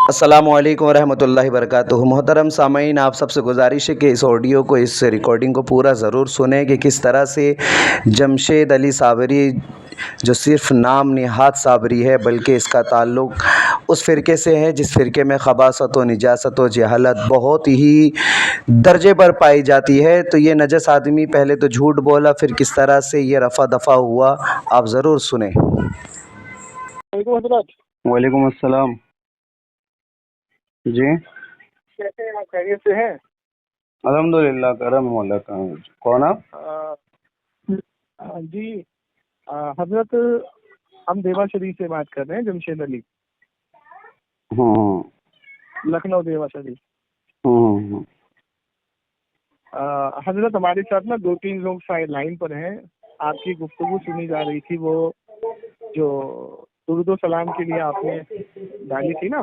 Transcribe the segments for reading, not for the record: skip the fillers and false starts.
अस्सलामुअलैकुम वरहमतुल्लाहि वबरकातुहू। मोहतरम सामीन, आप सबसे गुजारिश है कि इस ऑडियो को, इस रिकॉर्डिंग को पूरा ज़रूर सुनें कि किस तरह से जमशेद अली साबरी, जो सिर्फ़ नाम निहात साबरी है, बल्कि इसका ताल्लुक़ उस फ़िरके से है जिस फ़िरके में खबासत व निजासत व जहालत बहुत ही दर्जे पर पाई जाती है। तो ये नजस आदमी पहले तो झूठ बोला, फिर किस तरह से ये रफ़ा दफ़ा हुआ, आप ज़रूर सुने। वालेकुम हज़रत। वालेकुम अस्सलाम। जी, कैसे हैं आप? खैरियत से हैं? अल्हम्दुलिल्लाह, करम मौला का। कौन आप? जी, हज़रत, हम देवा शरीफ से बात कर रहे हैं, जमशेद अली, हम्म लखनऊ देवा शरीफ। हम्म हज़रत, हमारे साथ ना 2-3 लोग शायद लाइन पर हैं। आपकी गुफ्तगू सुनी जा रही थी, वो जो दुरूद सलाम के लिए आपने डाली थी ना,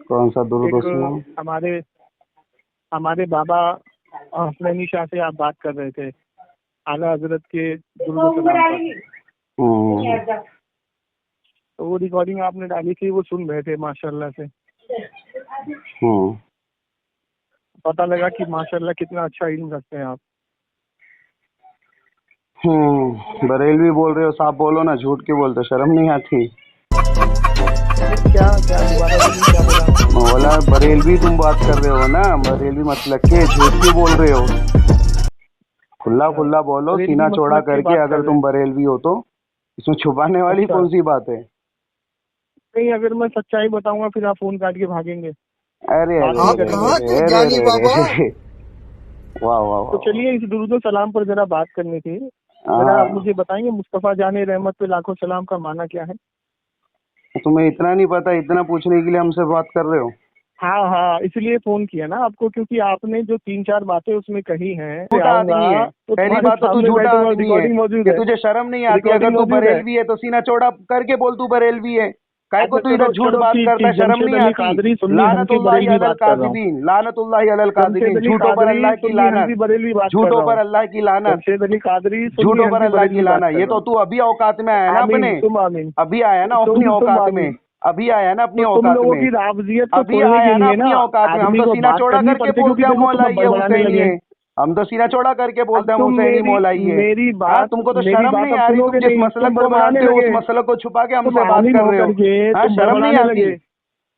कौन सा दुरूद एक सलाम? हमारे बाबा हसनैनी शाह से आप बात कर रहे थे, आला हज़रत के दुरूद सलाम पर। हम्म तो वो रिकॉर्डिंग आपने डाली थी, वो सुन रहे थे माशाल्लाह से। हम्म पता लगा कि माशाल्लाह कितना अच्छा इल्म रखते हैं आप। बरेलवी बोल रहे हो? साफ बोलो ना, झूठ क्यों बोलते? शर्म नहीं आती? क्या क्या दोबारा बोलिए, क्या बोला? बोला बरेलवी तुम बात कर रहे हो ना, बरेलवी मतलब के, झूठ क्यों बोल रहे हो? खुला खुला बोलो, बरेलवी सीना चौड़ा मतलब की करके। बात कर अगर रहे तुम हैं। बरेलवी हो तो इसमें छुपाने वाली अच्छा, कौन सी बात है? नहीं, अगर मैं सच्चाई बताऊंगा फिर आप फोन काट के भागेंगे, अरे बात अरे नहीं आप अरे करेंगे। कहाँ अरे के अरे ज्ञानी अरे बाबा? अरे वाह वाह तो वाह। चलिए, इस दुरूद सलाम पर जरा बात करनी थी। जरा आप हाँ, मुझे बताएंगे, मुस्तफ़ा जाने रहमत पे लाखों सलाम का माना क्या है? तुम्हें इतना नहीं पता, इतना पूछने के लिए हमसे बात कर रहे हो? हाँ हाँ, इसलिए फोन किया ना आपको, क्योंकि आपने जो 3-4 बातें उसमें कही हैं, झूठा आदमी है। आऊंगा तो पहली तुम्हारे बात तो तू सामने झूठा बैठूंगा, आदमी है रिकॉर्डिंग मौजूद कि है। तुझे शर्म नहीं आती। अगर रिकॉर्डिंग तू मौजूद है। बरेलवी है तो सीना चौड़ा करके बोल तू बरेलवी है। काय को अच्छा, तू चलो इधर झूठ चलो, बात ठीक करता है? ठीक, शर्म जमशेद नहीं अली आती? कादरी सुन्नी हनफी लानतुल्लाहि बरेलवी अलल बात कर रहा हूँ। काज़िबीन, लानतुल्लाहि अलल जमशेद काज़िबीन। अली झूठों पर कादरी अल्लाह की सुन्नी हनफी लानत, बरेलवी बात कर झूठों रहा पर हूँ। अल्लाह की लानत, जमशेद अली कादरी सुन्नी झूठों पर हनफी अल्लाह की बरेलवी बात लानत। कर ये रहा तो हूँ। तू अभी औकात में आया ना आमीन, अपने, तुम आमीन। अभी आया ना अपनी तुम औकात में, आमीन। अभी आया ना अपनी तो तुम औकात लोगों में, की राबजियत को अभी तोड़ने के आया ना लिए ना अपनी औकात में। हम आदमी तो को सीना बात चौड़ा करनी करके पड़ती है, बोलते क्योंकि हैं हम देखो तुम मौलाई है, बड़बड़ाने हुसैनी लगे। है। हम तो सीना चौड़ा करके अब बोलते हैं हम तुम हुसैनी मेरी मौलाई है। मेरी हाँ, बात तुमको तो मेरी शर्म बात नहीं अब आ रही? तुम सुनोगे जिस नहीं, मसलक तुम को बड़बड़ाने मानते हो उस लगे। मसलक को छुपा के तुम हमसे बात आलिम कर रहे हो। होकर के हाँ, तुम शर्म नहीं बड़बड़ाने आती? लगे।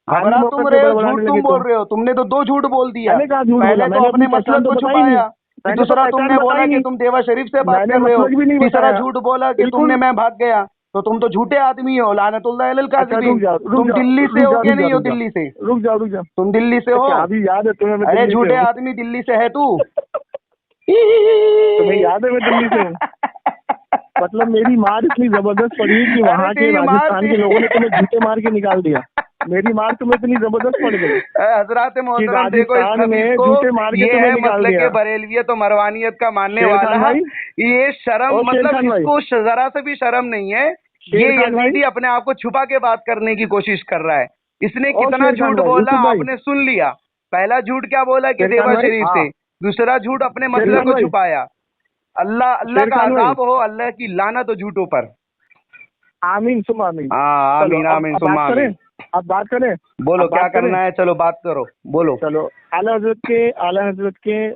आलिम घबरा तुम होकर के रहे हो, बड़बड़ाने झूठ लगे तुम बोल तुम। रहे हो। तुमने तो 2 झूठ बोल दिया। मैंने कहा झूठ बोला? पहले तो मैंने अपनी अपने पहचान मसलक तो को बताई नहीं। छुपाया, फिर मैंने तो दूसरा पहचान तुमने बोला बताई कि नहीं। तुम देवा शरीफ से बात मैंने कर रहे हो, मसलक भी नहीं तीसरा बताया। झूठ बोला कि बिल्कुल। तुमने मैं भाग गया। तो तुम तो झूठे आदमी हो, लानतुल्लाह अलल अच्छा, रुक काज़िबीन। जाओ रुक तुम जाओ दिल्ली से रुक हो जाओ कि रुक जाओ नहीं हो? रुक जाओ दिल्ली से? रुक जाओ रुक जाओ। तुम दिल्ली से हो? अच्छा, अभी याद है तुम्हें मैं अरे दिल्ली से झूठे हूँ? आदमी, दिल्ली से है तू? तुम्हें याद है मैं दिल्ली से हूँ? मतलब मेरी मार इतनी जबरदस्त पड़ी कि अरे वहाँ के तेरी मार राजस्थान के लोगों ने तुम्हें जूते मार के निकाल दिया। मेरी मार तुम्हें इतनी जबरदस्त पड़ गई हजरात कि मोहतरम, देखो इस राजस्थान खबीज में को, जूते मार के ये तुम्हें है निकाल मसलक दिया। के बरेलवियत और मरवानियत का मानने शेर खान वाला। भाई, ये शर्म, और शेर मतलब खान भाई, इसको जरा से भी शर्म नहीं है। शेर ये खान भाई, यजीदी अपने आप को छुपा के बात करने की कोशिश कर रहा है। इसने और कितना शेर खान झूठ भाई, बोला यूसुफ भाई, आपने सुन लिया। पहला झूठ क्या बोला कि शेर खान देवा भाई, शरीफ हाँ, से, दूसरा झूठ अपने शेर मसलक खान को भाई, छुपाया। अल्लाह अल्लाह शेर का खान भाई, अजाब हो, अल्लाह की लानत हो झूठों पर। आमीन सुम आमीन। हाँ, चलो, आमीन आमीन अब बात सुम्मा करें, आमीन। अब बात करें, बोलो अब क्या बात करें। करना है, चलो बात करो, बोलो। चलो, आला हजरत के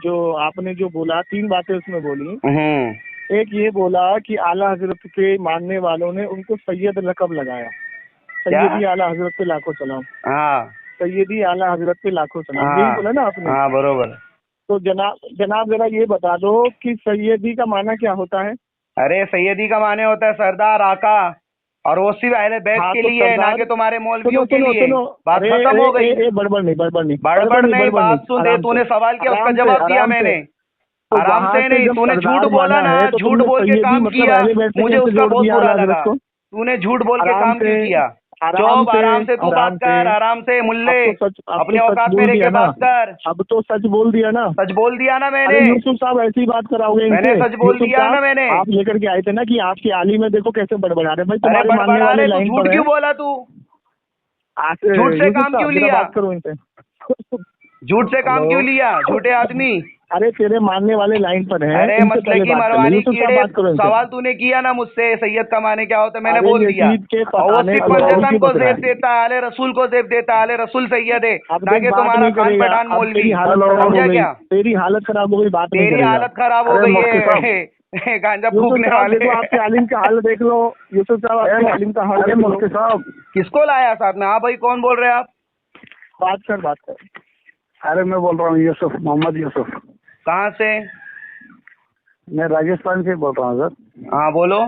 जो आपने जो बोला, 3 बातें उसमें बोली। एक ये बोला कि आला हजरत के मानने वालों ने उनको सैयद लकब लगाया। क्या? सैयदी आला हजरत पे लाखों सलाम। हाँ सैयदी आला हजरत पे लाखों सलाम, यही हाँ बोला ना आपने? हाँ, बरोबर। तो जनाब जरा ये बता दो कि सैयदी का माना क्या होता है? अरे सैयदी का माने होता है सरदार, आका, और वो सिर्फ अहले बैत हाँ, के तो लिए है, ना सरदार, कि तुम्हारे सुनो मौलवियों के सुनो लिए। सुनो, बात अरे खत्म हो गई। बड़बड़ नहीं, बड़बड़ नहीं, बड़बड़ नहीं, बड़बड़ नहीं, बात सुन दे। आराम से, तूने सवाल किया, उसका आराम से, जवाब दिया आराम से। मैंने। तो आराम वहां से से नहीं, जब तूने झूठ सरदार बोला माना ना, है तो झूठ तुमने बोल के सैयदी काम मतलब किया। अहले बैत से मुझे कैसे उसका जोड़ बहुत दिया बुरा आला हजरत लगा। को? तूने झूठ बोल के आराम काम से, क्यों किया? आराम चुप, से, आराम से तू आराम बात से। कर, आराम से मुल्ले, अब अपने तो सच औकात में बोल रह दिया के ना, बात कर। अब तो सच बोल दिया ना। सच बोल दिया ना मैंने। अरे यूसुफ साहब, ऐसी बात कराओगे मैंने इनसे? सच बोल यूसुफ दिया साहब, ना मैंने। आप लेकर के आए थे ना कि आपकी आली में देखो कैसे बड़बड़ा रहे। भाई अरे तुम्हारे मानने बड़बड़ा वाले रहे, तू लाइन झूठ पर है। क्यों बोला तू? झूठ से यूसुफ काम क्यों साहब, जरा लिया? बात करो इनसे। झूठ से काम हेलो, क्यों लिया, झूठे आदमी? अरे तेरे मानने वाले लाइन पर हैं। अरे इनसे मतलब पहले की बात कर ले। मरवानी यूसुफ साहब कीड़े, बात करो इनसे। सवाल तूने किया ना मुझसे सैयद का माने क्या होता है, मैंने अरे बोल दिया। यजीद के और वो पढ़ाने सिर्फ को पंजतन उनकी को बता रहा जेब है। देता है, आले रसूल को जेब देता है, आले रसूल सैयद है, अब ना देख कि बात तुम्हारा नहीं खान करेगा। पठान अब मौलवी। तेरी हालत खराब हो समझा गई। क्या? तेरी हालत खराब हो गई, बात नहीं तेरी करेगा। हालत खराब हो अरे गई मुफ्ती साहब, है गांजा यूसुफ फूकने साहब वाले। देखो, आपके आलिम का हाल देख लो। यूसुफ साहब आपके आलिम का हाल अरे देख लो। मुफ्ती साहब, किसको लाया साथ में? हाँ भाई, कौन बोल रहे हैं आप? बात कर। अरे मैं बोल रहा हूँ यूसुफ, मोहम्मद यूसुफ। कहाँ से? मैं राजस्थान से बोल रहा हूँ सर। हाँ बोलो।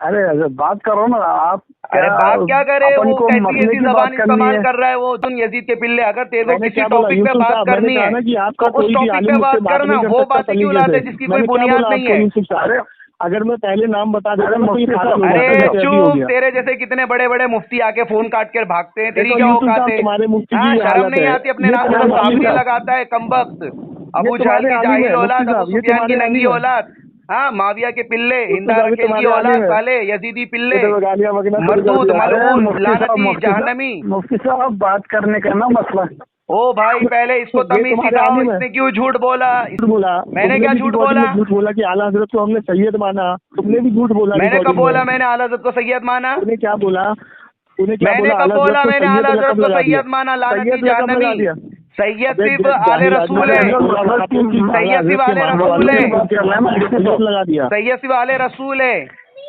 अरे बात करो ना आप। अरे बात क्या करे, अपन वो को कैसी मसले ऐसी की जबान बात करनी इस्तेमाल है। कर रहा है वो तुम यजीद के पिल्ले। अगर तेरे को मैंने किसी क्या बोला टॉपिक पे यूसुफ बात साहब, मैंने करनी कहा है ना कि तो आपका उस कोई भी टॉपिक आलिम पे मुझसे बात बात करना। नहीं कर वो सकता बातें क्यों तरीके लाते से। जिसकी मैंने कोई क्या बुनियाद बोला नहीं आपको है? यूसुफ साहब? अरे अगर मैं पहले नाम बता देता ना तो ये पागल हो अरे जाता, जैसे अभी हो चुप, गया। तेरे जैसे कितने बड़े बड़े मुफ्ती आके फोन काट कर भागते हैं, तेरी देखो क्या यूसुफ औकात साहब, है? तुम्हारे मुफ्ती की हाँ, ये शर्म हालत नहीं है। आती? अपने ये नाम से तुम्हारे तो आलिम सामने का, लगाता है कमबख्त। ये अबू जहल तुम्हारे की आलिम जाहिल है औलाद, मुफ्ती अबू साहब, ये सुफियान की तुम्हारे नंगी आलिम है। औलाद, हाँ माविया के पिल्ले, मुफ्ती हिंदा साहब, ये रकील की तुम्हारे औलाद, आलिम है। साले यजीदी पिल्ले, ये तो गालियां वगैरह शुरू कर मरदूद, दिया। अरे मलऊन, मुफ्ती साहब, लानती, मुफ्ती साहब, जहन्नमी। मुफ्ती साहब बात करने का ना मसला। ओ भाई, पहले इसको ये तमीज तुम्हारे सिखाओ, आलिम है। इसने क्यों झूठ बोला? झूठ बोला मैंने तुमने क्या भी झूठ रिकॉर्डिंग बोला? में झूठ बोला कि आला हजरत को हमने सैयद माना। तुमने भी झूठ बोला मैंने कब रिकॉर्डिंग बोला में। मैंने आला हज़रत को सैयद माना? तूने क्या बोला? तूने क्या मैंने बोला? कब आला हजरत बोला को मैंने सैयद आला हज़रत लक़ब को लगा दिया। सैयद माना? लानती सैयद लक़ब लगा जहन्नमी। दिया। सैयद अबे सिर्फ आले रसूल है। सैयद सिर्फ आले रसूल है। लगा दिया। सैयद सिर्फ आले रसूल है।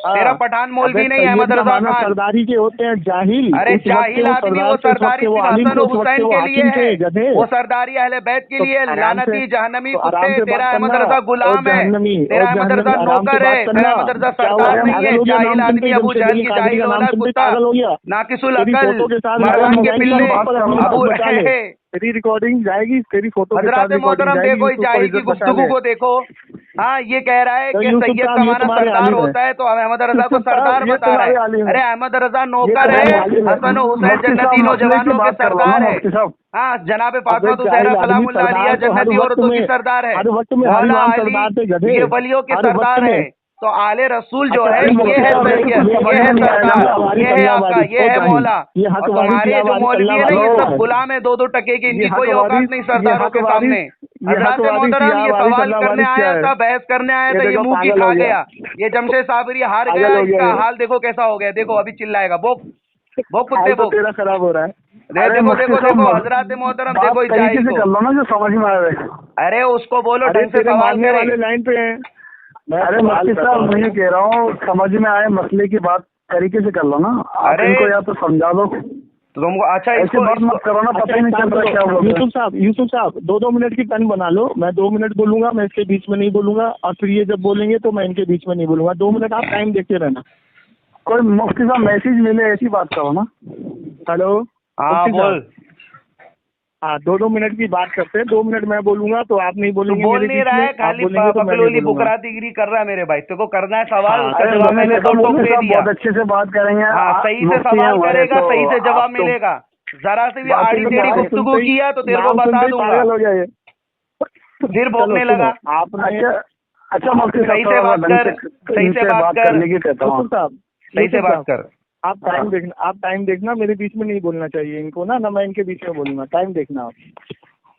तेरा पठान मौलवी नहीं, अबे अहमद सैयद का रजा माना खान। सरदारी के होते हैं जाहिल। अरे उस वक्त के जाहिल आदमी, वो सरदार थे, उस वक्त सरदारी के वो सिर्फ आलिम हसन थे, और उस वक्त हुसैन के वो के लिए हाकिम थे, है। गधे। वो सरदारी अहले बैत के तो लिए, आराम लानती से, जहन्नमी तो कुत्ते। आराम से तेरा बात अहमद करना। रजा गुलाम है, तेरा अहमद रजा नौकर है, तेरा अहमद रजा सरदार नहीं है। जाहिल आदमी, अबू जहल की जाहिल औलाद, कुत्ता, पागल हो गया। नाकिसुल तेरी अकल, फोटो के साथ मरवान के पिल्ले, अबू बचा ले। तेरी रिकॉर्डिंग जाएगी, तेरी फोटो के साथ हजरत रिकॉर्डिंग मोहतरम जाएगी। देखो इस जाहिल की गुफ्तगू को देखो। हाँ, ये कह रहा है तो कि यूसुफ सैयद साहब, का ये माना तुम्हारे सरदार आलिम है। होता है, तो अहमद रजा को यूसुफ साहब, सरदार ये बता रहा तुम्हारे है। आलिम है। अरे अहमद रजा ये नौकर तुम्हारे है, आलिम है। हसन और हुसैन मुफ्ती जन्नती साहब, मसले की नौजवानों के बात करवाओ सरदार ना है। मुफ्ती साहब। हाँ, जनाब अबे फातिमा जाहिल ज़हरा आदमी, सलामुल्लाह अलैहा सरदार तो हर जन्नती वक्त औरतों की में, सरदार है। हर वक्त में हर मौला इमाम अली सरदार थे गधे। ये वलियों के हर वक्त सरदार में। है। तो आले रसूल जो अच्छा, है, ये है सैयद, ये है सरदार, ये है आका, ये है मौला। ये और हक तुम्हारे वारिस, जो मौलवी है ना, ये अल्लाह सब गुलाम है, 2-2 टके के। इनकी कोई औकात नहीं सरदारों के सामने। हजरत मोहतरम, ये सवाल करने आया था, बहस करने आया था, ये मुंह की खा गया। ये जमशेद साबरी हार गया, इसका हाल देखो कैसा हो गया। देखो अभी चिल्लाएगा, बोक बोक कुत्ते बोक। तेरा खराब हो रहा है। देखो देखो देखो हजरत मोहतरम, देखो इस जाहिल से कर को। लो ना जो समझ में आए। अरे उसको बोलो अरे ढंग से तेरे सवाल मारने करे। वाले लाइन पे हैं। अरे मुफ्ती साहब, मैं ये कह रहा हूँ समझ में आए मसले की बात तरीके से कर लो ना। आप अरे इनको या तो समझा दो, तुमको अच्छा ऐसे बात मत करो ना, पता ही नहीं चल रहा क्या बोल रहे हो। यूसुफ साहब 2-2 मिनट की टर्न बना लो। मैं 2 मिनट बोलूंगा, मैं इसके बीच में नहीं बोलूंगा, और फिर ये जब बोलेंगे तो मैं इनके बीच में नहीं बोलूंगा। 2 मिनट आप टाइम देखते रहना। कोई मुफ्ती साहब मैसेज मिले ऐसी बात करो ना। हेलो, हाँ बोल। हाँ 2-2 मिनट की बात करते हैं। 2 मिनट मैं बोलूंगा तो आप नहीं तू बोलेंगे। बोल मेरे नहीं बीच रहा में, है, आप खाली बोलेंगे तो मैं नहीं बकलोली बोलूंगा। बुकरातीगिरी कर रहा है मेरे भाई। तेरे को करना है सवाल, हाँ, उसका अरे जवाब मैंने 2 टोक दे दिया। बहुत अच्छे से बात करेंगे। हाँ, सही से मुफ्ती सवाल हैं करेगा, तो सही से जवाब आप तो मिलेगा। जरा से भी बात आड़ी टेढ़ी सुनते गुफ्तगू किया तो तेरे को नाम बता सुनते ही दूंगा। पागल हो गया ये। फिर भोंकने चलो, लगा। सुनो, आपने अच्छा मुफ्ती सही साहब से थोड़ा बात ढंग कर, सही से इनसे बात कर। करने की कहता हूँ। यूसुफ साहब, सही से यूसुफ बात साहब, कर। आप टाइम देखना, आप टाइम देखना। मेरे बीच में नहीं बोलना चाहिए इनको ना मैं इनके बीच में बोलूंगा। टाइम देखना आप,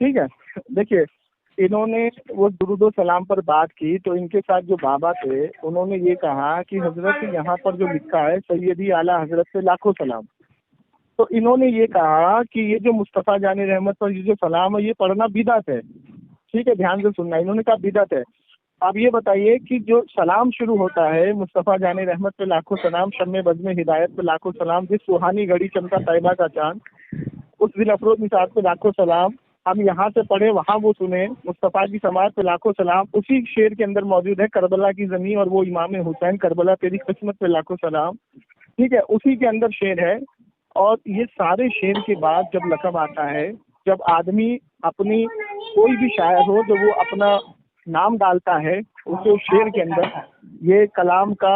ठीक है। देखिए, इन्होंने वो दुरूद सलाम पर बात की तो इनके साथ जो बाबा थे उन्होंने ये कहा कि हजरत यहाँ पर जो लिखा है सैयदी आला हजरत से लाखों सलाम। तो इन्होंने ये कहा कि ये जो मुस्तफ़ा जाने रहमत पर ये जो सलाम है ये पढ़ना बिदअत है। ठीक है, ध्यान से सुनना। इन्होंने कहा बिदअत है। अब ये बताइए कि जो सलाम शुरू होता है मुस्तफ़ा जाने रहमत पे लाखों सलाम, शम्मे बज़्म हिदायत पे लाखों सलाम, जिस सुहानी घड़ी चमका तैयबा का चांद, उस दिल अफरोज निसात पे लाखों सलाम, हम यहाँ से पढ़े वहाँ वो सुने, मुस्तफ़ा की समात पे लाखों सलाम। उसी शेर के अंदर मौजूद है करबला की ज़मीं और वो इमाम हुसैन, करबला तेरी किस्मत पे लाखों सलाम। ठीक है, उसी के अंदर शेर है। और ये सारे शेर के बाद जब लक़ब आता है, जब आदमी अपनी कोई भी शायर हो जब वो अपना नाम डालता है उसे उस शेर के अंदर, ये कलाम का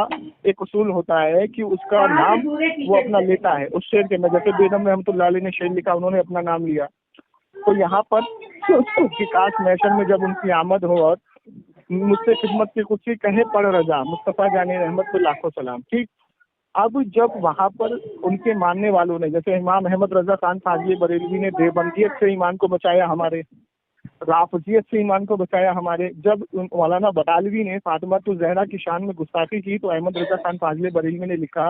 एक उसूल होता है कि उसका नाम वो अपना लेता है उस शेर के अंदर। जैसे बेगम रहमतुल्लाह अलैह ने शेर लिखा, उन्होंने अपना नाम लिया। तो यहाँ पर विकास मैशन में जब उनकी आमद हो और मुझसे खिदमत की कुछ कहे पढ़ रजा, मुस्तफ़ा जाने रहमत पे लाखों सलाम। ठीक, अब जब वहाँ पर उनके मानने वालों ने, जैसे इमाम अहमद रजा खान फाज़ली बरेलवी ने देवबंदियत से ईमान को बचाया हमारे, राफजियत से ईमान को बचाया हमारे। जब मौलाना बटालवी ने फातिमा ज़हरा की शान में गुस्ताखी की तो अहमद रजा खान फाजले बरेलवी ने लिखा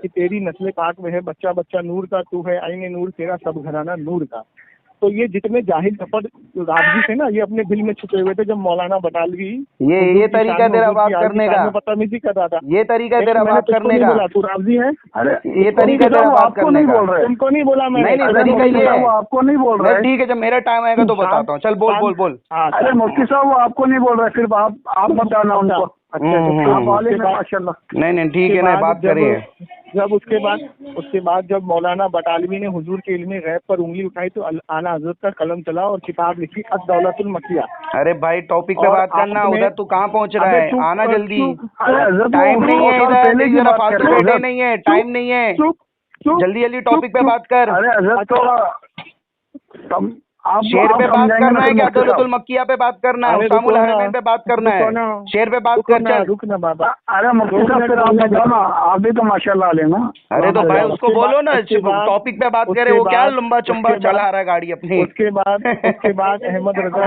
कि तेरी नस्ल पाक में है बच्चा बच्चा नूर का, तू है आईने नूर, तेरा सब घराना नूर का। तो ये जितने जाहिल कपट राजवी थे ना, ये अपने दिल में छुपे हुए थे। जब मौलाना बटालवी ये तरीका तेरा बात करने का, बदतमीजी कर रहा था, ये तरीका तेरा बात करने का, तू राजी है? अरे ये तरीका तेरा बात करने का, तुमको नहीं बोला मैंने। नहीं तरीका ये है, वो आपको नहीं बोल रहा है। ठीक है, जब मेरा टाइम आएगा तो बताता हूँ। चल बोल बोल। अरे मुफ्ती साहब वो आपको नहीं बोल रहे, सिर्फ आप बताना उनको। आप वाले में माशाल्लाह। नहीं ठीक है ना, बात करिए। जब उसके बाद जब मौलाना बटालवी ने हुजूर के इल्म गैब पर उंगली उठाई तो आला हजरत का कलम चला और किताब लिखी अद-दौलतुल मकिया। अरे भाई टॉपिक पे बात करना, उधर तू कहाँ पहुँच रहा है, आना जल्दी, टाइम नहीं है इधर, फालतू बैठे नहीं है, टाइम नहीं है, जल्दी टॉपिक पे बात कर। अरे हजरत तो शेर पे बात करना है क्या, दौलतुल मक्किया पे बात करना है, उसामुल हरमैन पे बात करना है, शेर पे बात कर। चल रुकना बाबा। अरे मुफ्ती साहब फिर आप बताओ ना, आप भी तो माशाल्लाह लेना। अरे तो भाई उसको बोलो ना टॉपिक पे बात करे, वो क्या लंबा चंबा चला रहा है गाड़ी अपनी। उसके बाद अहमद रजा,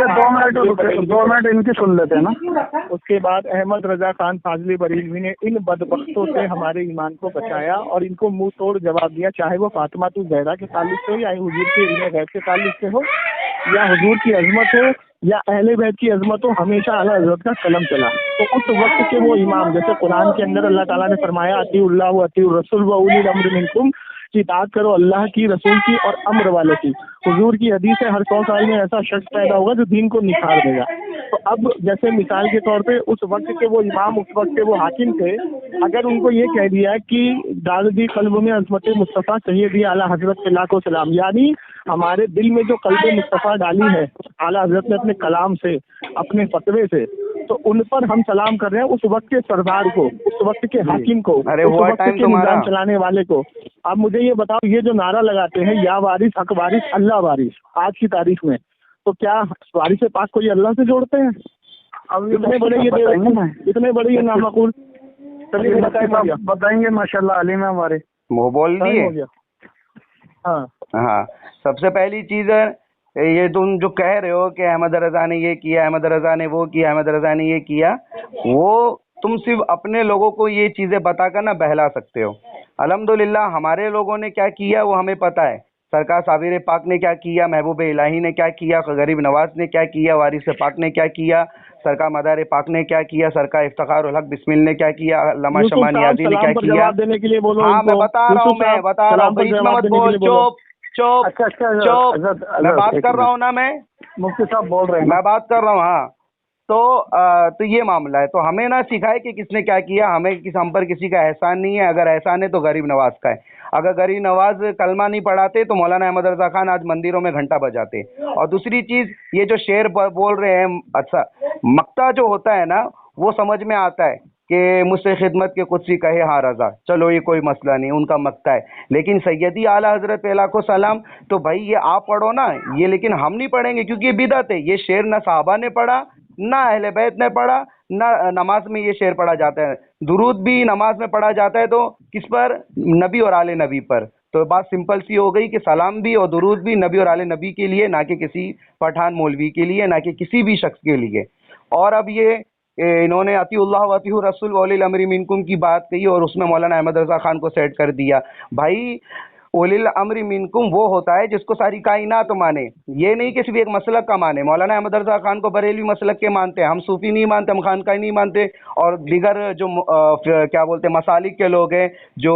2 मिनट इनकी सुन लेते हैं ना। उसके बाद अहमद रजा खान फाजली बरेलवी ने इन बदबख्तों से हमारे ईमान को बचाया और इनको मुंह तोड़ जवाब दिया, चाहे वो फातिमा ज़हरा के ताल्लुक से हो या हुजूर के इल्म गैब के ताल्लुक से हो या हुजूर की अजमत हो या अहले बैत की अजमत हो, हमेशा आला हज़रत का कलम चला। तो उस वक्त के वो इमाम, जैसे कुरान के अंदर अल्लाह ताला ने फरमाया अतीउल्लाह व अतीउर रसूल व उलिल अम्र मिनकुम, कि इताअत करो अल्लाह की, रसूल की और अम्र वालों की। हुजूर की हदीस है हर 100 साल में ऐसा शख्स पैदा होगा जो दीन को निखार देगा। तो अब जैसे मिसाल के तौर पे उस वक्त के वो इमाम, उस वक्त के वो हाकिम थे, अगर उनको ये कह दिया कि डाल दी कल्ब में अज़मत मुस्तफ़ा सैयदी आला हज़रत पे लाखों सलाम, यानी हमारे दिल में जो कल्ब मुस्तफ़ा डाली है आला हज़रत ने अपने कलाम से, अपने फतवे से, तो उन पर हम सलाम कर रहे हैं उस वक्त के सरदार को, उस वक्त के हाकिम को, अरे उस हुआ वक्त टाइम के तुम्हारा। निज़ाम चलाने वाले को। अब मुझे ये बताओ, ये जो नारा लगाते हैं या वारिस हक वारिस अल्लाह वारिस आज की तारीख में, तो क्या वारिस पाक को ये अल्लाह से जोड़ते हैं? अब इतने बड़े ये नामकूल। चलिए बताएंगे माशाल्लाह अलीम है हमारे। वो बोल दिए। हाँ, सबसे पहली चीज है ये तुम जो कह रहे हो कि अहमद रजा ने ये किया, अहमद रजा ने वो किया, अहमद रजा ने ये किया, वो तुम सिर्फ अपने लोगों को ये चीजें बताकर ना बहला सकते हो। अल्हम्दुलिल्लाह हमारे लोगों ने क्या किया वो हमें पता है। सरकार साबिर पाक ने क्या किया, महबूब इलाही ने क्या किया, गरीब नवाज ने क्या किया, वारिस पाक ने क्या किया, सरकार मदार पाक ने क्या किया, सरकार इफ्तिखारुल हक बिस्मिल ने क्या किया, अल्लामा शमा नियाज़ी ने क्या किया। देने के लिए बोलो। हाँ मैं बता रहा हूँ बीच में मत बोल, चुप, मैं बात कर रहा हूँ ना, मैं मुफ्ती साहब बोल रहे हैं, मैं बात कर रहा हूँ। हाँ तो ये मामला है। तो हमें ना सिखाए कि किसने क्या किया, हम पर किसी का एहसान नहीं है। अगर एहसान है तो गरीब नवाज का है। अगर गरीब नवाज कलमा नहीं पढ़ाते तो मौलाना अहमद रजा खान आज मंदिरों में घंटा बजाते। और दूसरी चीज ये जो शेर बोल रहे हैं, अच्छा मक्ता जो होता है ना वो समझ में आता है कि मुझसे खिदमत के कुछ सी कहे हाँ रजा, चलो ये कोई मसला नहीं, उनका मक्ता है। लेकिन सैयदी आला हजरत पे लाखों सलाम तो भाई ये आप पढ़ो ना ये, लेकिन हम नहीं पढ़ेंगे क्योंकि ये बिदअत है। ये शेर ना साहबा ने पढ़ा, ना अहले बैत ने पढ़ा, ना नमाज में ये शेर पढ़ा जाता है। दुरूद भी नमाज में पढ़ा जाता है तो किस पर? नबी और आले नबी पर। तो बात सिंपल सी हो गई कि सलाम भी और दुरूद भी नबी और आले नबी के लिए, ना कि किसी पठान मौलवी के लिए, ना कि किसी भी शख्स के लिए। और अब ये इन्होंने अतीउल्लाह व अतीउर रसूल व उलिल अम्रि मिनकुम की बात कही और उसमें मौलाना अहमद रजा खान को सेट कर दिया। भाई उलिल अम्रि मिनकुम वो होता है जिसको सारी कायनात माने, ये नहीं कि सिर्फ एक मसलक का माने। मौलाना अहमद रजा खान को बरेलवी मसलक के मानते हैं, हम सूफी नहीं मानते, हम खानकाही नहीं मानते। और दीगर जो क्या बोलते हैं मसालिक के लोग हैं, जो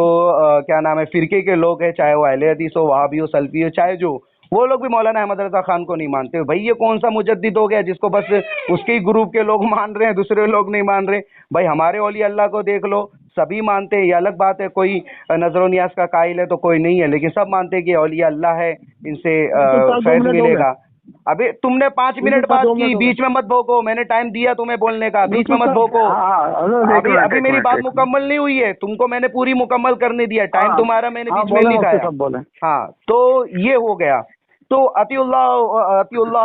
क्या नाम है फिरके के लोग हैं, चाहे वो अहले हदीस हो, वहाबी हो, सल्फी हो, चाहे जो, वो लोग भी मौलाना अहमद रजा खान को नहीं मानते। भाई ये कौन सा मुजद्दिद हो गया जिसको बस उसके ही ग्रुप के लोग मान रहे हैं, दूसरे लोग नहीं मान रहे। भाई हमारे औली अल्लाह को देख लो, सभी मानते हैं, ये अलग बात है कोई नजर नियाज का कायल है तो कोई नहीं है, लेकिन सब मानते हैं कि औलिया अल्लाह है, इनसे फैज़ मिलेगा। अबे तुमने 5 मिनट बात की, बीच में मत भोको, मैंने टाइम दिया तुम्हें बोलने का, बीच में मत भोको। अभी मेरी बात मुकम्मल नहीं हुई है, तुमको मैंने पूरी मुकम्मल करने दिया, टाइम तुम्हारा मैंने बीच में नहीं खाया। हाँ तो ये हो गया। तो अतीउल्लाह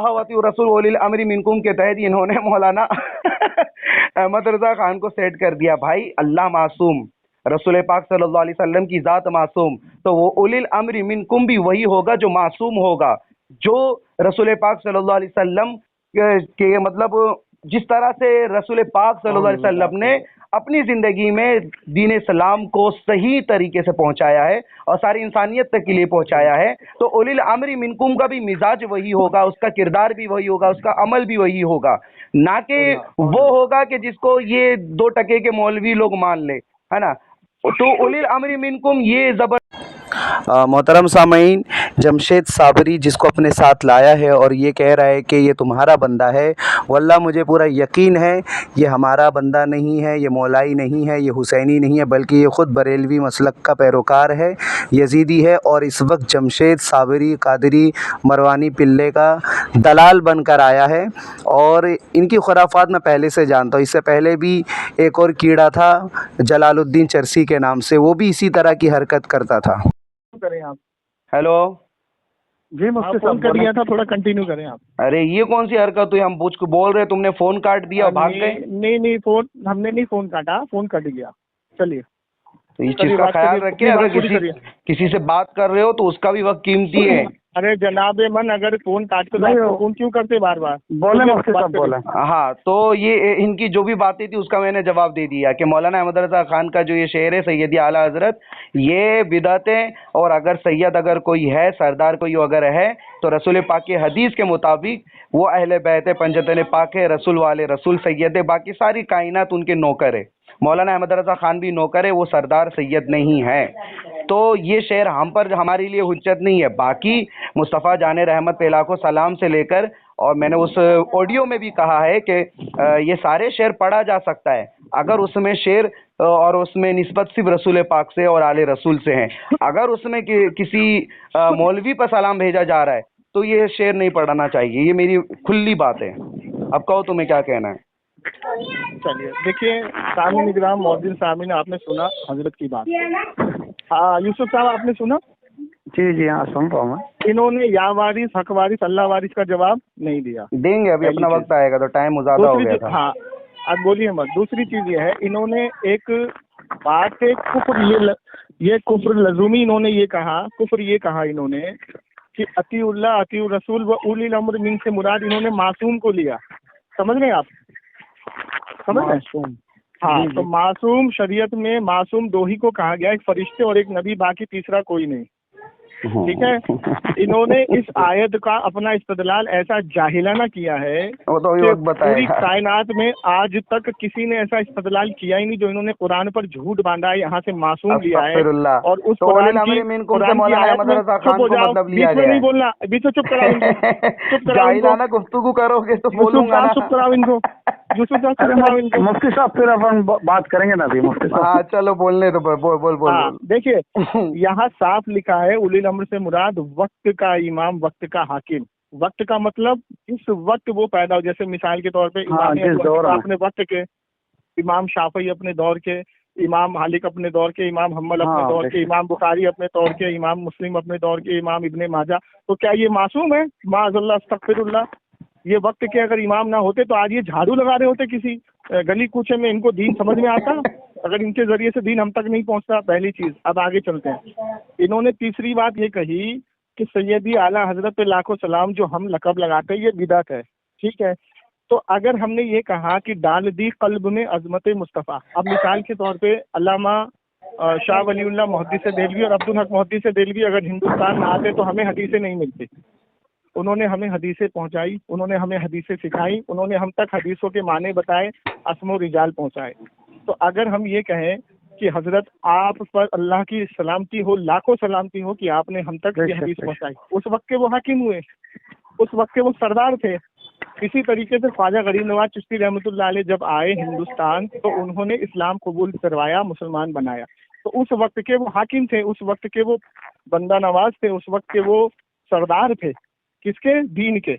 व अतीउर रसूल व उलिल अम्रि मिनकुम के तहत इन्होंने मौलाना अहमद रजा खान को सेट कर दिया। भाई अल्लाह मासूम, रसूल पाक सल्लल्लाहु अलैहि वसल्लम की ज़ात मासूम, तो वो उलिल अम्रि मिनकुम भी वही होगा जो मासूम होगा, जो रसूल पाक सल्लल्लाहु अलैहि वसल्लम के मतलब जिस तरह से रसूल पाक सल्लल्लाहु अलैहि वसल्लम ने अपनी जिंदगी में दीन इस्लाम को सही तरीके से पहुंचाया है और सारी इंसानियत तक के लिए पहुंचाया है, तो उलिल अम्री मिनकुम का भी मिजाज वही होगा, उसका किरदार भी वही होगा, उसका अमल भी वही होगा, ना कि वो होगा कि जिसको ये 2 टके के मौलवी लोग मान ले, है ना। तो उलिल अम्री मिनकुम ये जबर मोहतरम सामीन, जमशेद साबरी जिसको अपने साथ लाया है और ये कह रहा है कि ये तुम्हारा बंदा है, वल्लाह मुझे पूरा यकीन है ये हमारा बंदा नहीं है, ये मौलाई नहीं है, ये हुसैनी नहीं है, बल्कि ये ख़ुद बरेलवी मसलक का पैरोकार है, यजीदी है। और इस वक्त जमशेद साबरी कादरी मरवानी पिल्ले का दलाल बनकर आया है और इनकी खुराफात मैं पहले से जानता हूँ। इससे पहले भी एक और कीड़ा था जलालुद्दीन चरसी के नाम से, वो भी इसी तरह की हरकत करता था। करें आप। हेलो जी मुझसे फोन कर दिया था, थोड़ा कंटिन्यू करें आप। अरे ये कौन सी हरकत हुई, हम पूछ को बोल रहे, तुमने फोन काट दिया और भाग गए। नहीं फोन हमने नहीं फोन काटा, फोन कट गया। चलिए तो इस चीज का ख्याल रखिए, अगर किसी से बात कर रहे हो तो उसका भी वक्त कीमती है। अरे जनाबे मन, अगर फोन काट के तो फोन क्यों करते बार बार? बोले मुफ्ती साहब बोले। हाँ, तो ये इनकी जो भी बातें थी उसका मैंने जवाब दे दिया कि मौलाना अहमद रजा खान का जो ये शेर है सैयदी आला हजरत, ये बिदअतें, और अगर सैयद अगर कोई है, सरदार कोई अगर है, तो रसूल पाक के हदीस के मुताबिक वो अहले बैत पंजतन पाक है, रसूल वाले रसूल सैयद है, बाकी सारी कायनात उनके नौकर है। मौलाना अहमद रजा खान भी नौकर है, वो सरदार सैयद नहीं है। तो ये शेर हम पर हमारे लिए हुज्जत नहीं है। बाकी मुस्तफ़ा जाने रहमत पे लाखों सलाम से लेकर, और मैंने उस ऑडियो में भी कहा है कि ये सारे शेर पढ़ा जा सकता है अगर उसमें शेर और उसमें निस्बत सिर्फ रसूल पाक से और आले रसूल से हैं। अगर उसमें किसी मौलवी पर सलाम भेजा जा रहा है तो ये शेर नहीं पढ़ना चाहिए। ये मेरी खुली बात है। अब कहो तुम्हें क्या कहना है। चलिए देखिए, सामी निगराम मौजूद सामी ने, आपने सुना हजरत की बात। हाँ यूसुफ साहब आपने सुना? जी जी हाँ सुन रहा हूँ मैं। इन्होंने या वारिस हक वारिस अल्लाह वारिस का जवाब नहीं दिया। देंगे, अभी अपना वक्त आएगा तो टाइम ज़्यादा हो गया था। हाँ अब बोलिए मत। दूसरी चीज ये है, इन्होंने एक बात है कुफ्र, ये कुफ्र लजूमी इन्होंने ये कहा, कुफ्र ये कहा इन्होंने कि अतीउल्लाह अतीउर रसूल व उलिल अम्र मिन से मुराद इन्होंने मासूम को लिया। समझ रहे हैं आप? समझ रहे? हाँ, तो मासूम शरीयत में मासूम दो ही को कहा गया, एक फरिश्ते और एक नबी, बाकी तीसरा कोई नहीं। ठीक है। इन्होंने इस आयत का अपना इस्तेदलाल ऐसा जाहिलाना किया है वो तो कि पूरी कायनात में आज तक किसी ने ऐसा इस्तेदलाल किया ही नहीं जो इन्होंने कुरान पर झूठ बांधा है, यहाँ से मासूम लिया है। और उस कुरान की आयत में चुप हो जाओ, बीच में नहीं बोलना, बीच में चुप कराओ इनको, चुप कराओ इनको, गुफ्तगू करोगे तो बोलूंगा ना। चुप कराओ इनको, यूसुफ साहब चुप कराओ इनको। मुफ्ती साहब फिर अपन बात करेंगे ना अभी मुफ्ती साहब। हाँ चलो बोलने तो बोल। देखिए यहाँ साफ लिखा है उलिल अम्र से मुराद वक्त का इमाम, वक्त का हाकिम। वक्त का मतलब इस वक्त वो पैदा हो, जैसे मिसाल के तौर पे अपने वक्त के, इमाम शाफी अपने दौर के, इमाम मालिक अपने दौर के, इमाम हम्मल अपने दौर के, इमाम बुखारी अपने दौर के, इमाम मुस्लिम अपने दौर के, इमाम इब्ने माजा। तो क्या ये मासूम है? माअज़ल्लाह अस्तग़फिरुल्लाह। ये वक्त के अगर इमाम ना होते तो आज ये झाड़ू लगा रहे होते किसी गली कूचे में। इनको दीन समझ में आता अगर इनके जरिए से दीन हम तक नहीं पहुंचता? पहली चीज। अब आगे चलते हैं। इन्होंने तीसरी बात ये कही कि सैयदी आला हजरत पे लाखों सलाम जो हम लकब लगाते हैं ये बिदअत है। ठीक है, तो अगर हमने ये कहा कि डाल दी कल्ब में अजमत मुस्तफ़ा, अब मिसाल के तौर पे अल्लामा शाह वलीउल्लाह मुहद्दिस देलवी और अब्दुल हक मुहद्दिस देलवी अगर हिंदुस्तान में आते तो हमें हदीसें नहीं मिलती। उन्होंने हमें हदीसें पहुंचाई, उन्होंने हमें हदीसें सिखाई, उन्होंने हम तक हदीसों के माने बताए, अस्मो रिजाल पहुंचाए। तो अगर हम ये कहें कि हजरत आप पर अल्लाह की सलामती हो, लाखों सलामती हो कि आपने हम तक ये हदीस पहुंचाई, उस वक्त के वो हाकिम हुए, उस वक्त के वो सरदार थे। इसी तरीके से ख्वाजा गरीब नवाज चिश्ती रहमतुल्लाह अलैह जब आए हिंदुस्तान तो उन्होंने इस्लाम कबूल करवाया, मुसलमान बनाया। तो उस वक्त के वो हाकिम थे, उस वक्त के वो बंदा नवाज थे, उस वक्त के वो सरदार थे। किसके? दीन के,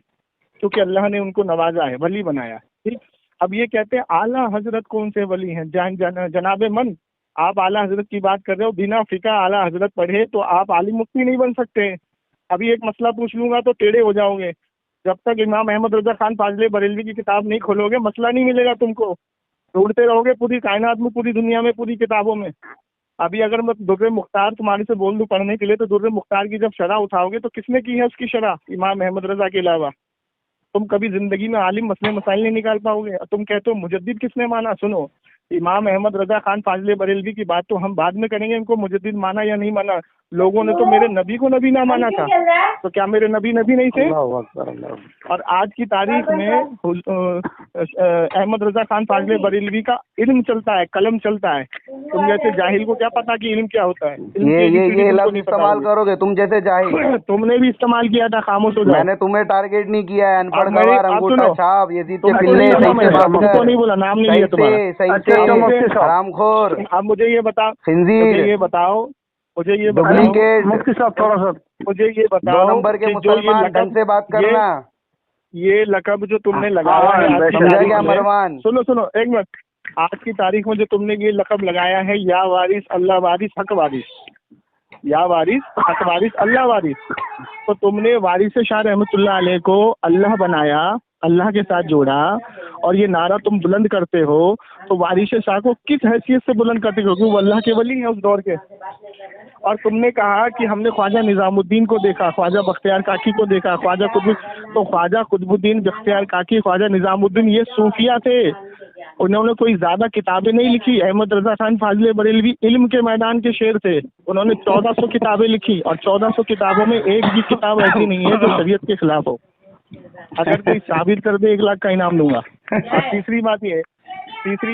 क्योंकि अल्लाह ने उनको नवाजा है, वली बनाया। ठीक, अब ये कहते हैं आला हजरत कौन से वली हैं? जनाबे मन, आप आला हजरत की बात कर रहे हो, बिना फिका आला हजरत पढ़े तो आप आलिम मुफ्ती नहीं बन सकते। अभी एक मसला पूछ लूंगा तो टेढ़े हो जाओगे। जब तक इमाम अहमद रजा खान फाजले बरेलवी की किताब नहीं खोलोगे मसला नहीं मिलेगा तुमको। ढूंढते रहोगे पूरी कायनात में, पूरी दुनिया में, पूरी किताबों में। अभी अगर मैं दुर्रे मुख्तार तुम्हारे से बोल दूं पढ़ने के लिए तो दुर्रे मुख्तार की जब शरह उठाओगे तो किसने की है उसकी शरह? इमाम अहमद रजा के अलावा। तुम कभी जिंदगी में आलिम मसले मसाइल नहीं निकाल पाओगे। तुम कहते हो मुजद्दिद किसने माना। सुनो, इमाम अहमद रजा खान फाजले बरेलवी की बात तो हम बाद में करेंगे, इनको मुजद्दिद माना या नहीं माना। लोगों ने तो मेरे नबी को नबी ना माना था, तो क्या मेरे नबी नबी नहीं थे। और आज की तारीख में अहमद रजा खान फाजले बरेलवी का इल्म चलता है, कलम चलता है। तुम जैसे जाहिल को क्या पता कि इल्म क्या होता है। ये लफ्ज इस्तेमाल करोगे तुम जैसे जाहिल। तुमने भी इस्तेमाल किया था, खामोश हो जाओ। मैंने तुम्हें टारगेट नहीं किया है, अनपढ़ अब मेरी- गवार, अब अंगूठा सुनो। छाप, यजीद के तुमको पिल्ले, नहीं बोला सही से मैंने, बात तुमको कर, नहीं बोला, नाम नहीं लिया तुम्हारा। सही से हरामखोर, अब मुझे ये बताओ, खिंजीर, मुझे ये बताओ डुप्लीकेट, मुफ्ती साहब थोड़ा सा मुझे ये बताओ 2 नंबर के कि जो ये मुसलमान, लक़ब- ढंग से बात करना। ये लक़ब जो तुमने लगाया है आज की समझा तारीख क्या में- मरवान? सुनो एक मिनट। आज की तारीख में जो तुमने ये लक़ब लगाया है, या वारिस अल्लाह वारिस हक वारिस, या वारिस हक वारिस अल्लाह वारिस, तो तुमने वारिस शाह रहमतुल्लाह अलैह को अल्लाह बनाया, अल्लाह के साथ जोड़ा, और ये नारा तुम बुलंद करते हो, तो वारिस शाह को किस हैसियत से बुलंद करते हो, क्योंकि वो अल्लाह के वली हैं उस दौर के। और तुमने कहा कि हमने ख्वाजा निज़ामुद्दीन को देखा, ख्वाजा बख्तियार काकी को देखा, ख्वाजा कुतुब, तो ख्वाजा कुतुबुद्दीन बख्तियार काकी, ख्वाजा निज़ामुद्दीन ये सूफिया थे। उन्होंने कोई ज्यादा किताबें नहीं लिखी। अहमद रजा खान फाजले बरेलवी इल्म के मैदान के शेर थे, उन्होंने 1400 किताबें लिखी, और 1400 किताबों में एक भी किताब ऐसी नहीं है जो शरीयत के खिलाफ हो। अगर कोई साबित कर दे 1 लाख का इनाम दूंगा। और तीसरी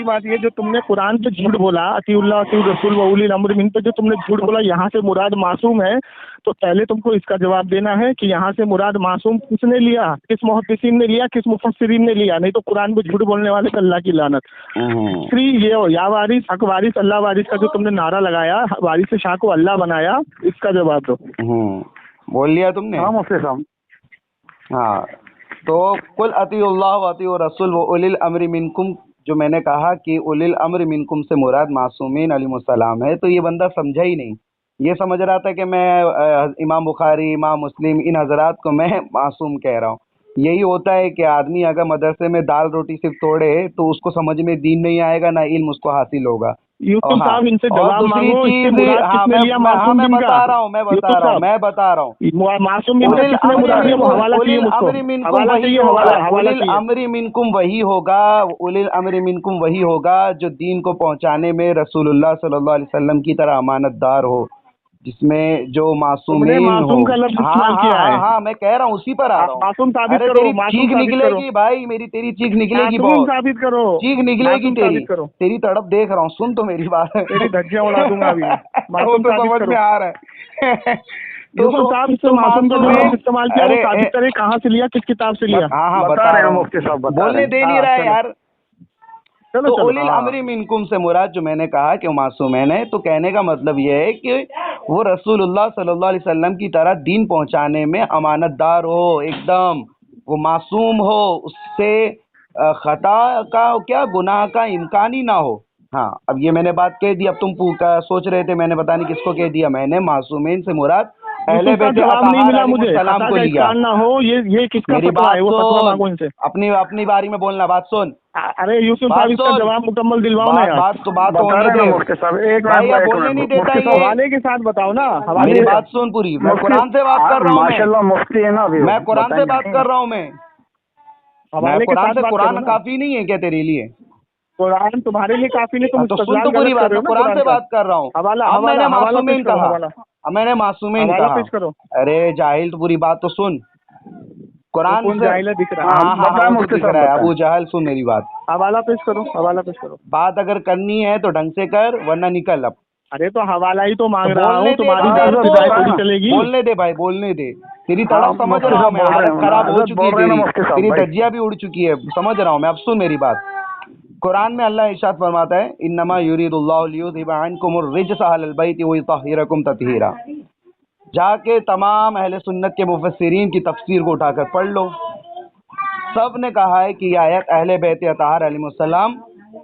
बात ये जो तुमने कुरान पे झूठ बोला, अतीउल्लाह अतीउर रसूल व उलिल अम्र मिन पे जो तुमने झूठ बोला, यहाँ से मुराद मासूम है, तो पहले तुमको इसका जवाब देना है कि यहाँ से मुराद मासूम किसने लिया, किस मुहद्दिसीन ने लिया, किस मुफस्सिरीन ने लिया। नहीं तो कुरान पे झूठ बोलने वाले को अल्लाह की लानत। तीसरी ये हो, या वारिस हक वारिस अल्लाह वारिस का जो तुमने नारा लगाया, वारिस शाह को अल्लाह बनाया, इसका जवाब दो। बोल लिया तुमने? हाँ मुफ्ती साहब। हाँ, तो कुल अतीउल्लाह व अतीउर रसूल व उलिल अम्रि मिनकुम, जो मैंने कहा कि उलिल अम्र मिनकुम से मुराद मासूमीन अलैहिमुस्सलाम है, तो ये बंदा समझा ही नहीं। ये समझ रहा था कि मैं इमाम बुखारी, इमाम मुस्लिम, इन हजरात को मैं मासूम कह रहा हूँ। यही होता है कि आदमी अगर मदरसे में दाल रोटी सिर्फ तोड़े तो उसको समझ में दीन नहीं आएगा, ना इल्म उसको हासिल होगा। यूसुफ साहब इनसे जवाब दूसरी मांगो, इससे चीज, मुराद किसने लिया मासूम मैं दिन का? बता रहा हूँ मासूम दिन का किसने मुराद लिया, वो हवाला चाहिए मुझको, हवाला चाहिए, हवाला चाहिए। अम्रि मिनकुम वही होगा, उलिल अम्रि मिनकुम वही होगा जो दीन को पहुंचाने में रसूलुल्लाह सल्लल्लाहु अलैहि वसल्लम की तरह अमानतदार हो, जिसमें जो मासूमीन मासूम का लफ्ज़ इस्तेमाल किया है। हाँ, मैं कह रहा हूँ, उसी पर आ रहा हूँ। मासूम साबित अरे करो, तेरी मासूम चीख साबित निकलेगी करो। भाई, तेरी चीख निकलेगी मासूम बहुत, साबित करो, चीख निकलेगी मासूम साबित करो। तेरी तड़प देख रहा हूँ, सुन तो मेरी बात। तेरी धज्जियां उड़ा दूंगा अभी। वो मासूम तो साबित समझ करो। में आ रहा है। यूसुफ साहब से मासूम का जो लफ्ज़ इस्तेमाल किया, वो साबित करे कहाँ से लिया, किस किताब से लिया। हाँ, बता रहे हैं मुफ्ती साहब, बोलने दे नहीं रहा है यार। तो उलिल अम्रि मिनकुम से मुराद जो मैंने कहा कि वो मासूमैन है, तो कहने का मतलब ये है कि वो रसूलुल्लाह सल्लल्लाहु अलैहि वसल्लम की तरह दीन पहुंचाने में अमानतदार हो, एकदम वो मासूम हो, उससे खता का क्या गुनाह का इम्कान ही ना हो। हाँ, अब ये मैंने बात कह दी। अब तुम सोच रहे थे मैंने पता नहीं किसको कह दिया। मैंने मासूमीन से मुराद अहले बैत जवाब नहीं मिला मुझे, सलाम को लिया। ना हो ये किसका मेरी फतवा बात है, वो फतवा मांगो इनसे। अपनी बारी में बोलना, बात सुन। अरे यूसुफ साहब, इसका जवाब मुकम्मल दिलवाओ ना यार। बात होने दे मुफ्ती साहब, एक मिनट बोलने नहीं देता ये। हवाले के साथ बताओ ना, मेरी बात सुन पूरी। मैं कुरान से बात कर रहा हूँ, माशाल्लाह मुफ्ती है ना, मैं कुरान से बात कर रहा हूँ। मैं कुरान से, कुरान काफी नहीं है क्या तेरे लिए? कुरान तुम्हारे लिए काफी नहीं, तुम तो सुन तो पूरी बात, मैं कुरान से बात कर रहा हूँ। अब मैंने मासूमीन कहा, मैंने मासूमीन कहा। अरे जाहिल, तो पूरी बात तो सुन। कुरान से दिख रहा है। हाँ, दिख रहा है। अबू जहल, सुन मेरी बात। हवाला पेश करो। बात अगर करनी है तो ढंग से कर, वरना निकल अब। अरे तो हवाला ही तो मांग रहा हूँ, तुम्हारी थोड़ी चलेगी। बोलने दे भाई, बोलने दे। तेरी तड़प समझ रहा हूँ मैं, हालत खराब हो चुकी है तेरी धज्जियां भी उड़ चुकी है, समझ रहा हूँ मैं। अब सुन मेरी बात। कुरान में अल्लाह इरशाद फरमाता है, इन्नमा युरीदुल्लाहु लियुज़हिबा अन्कुमुर रिज्स अहलल बैति व युतहिरकुम तत्हीरा। जाके तमाम अहले सुन्नत के मुफस्सिरीन की तफसीर को उठाकर पढ़ लो। सब ने कहा है कि यह आयत अहले बैत अताहर अलैहिस्सलाम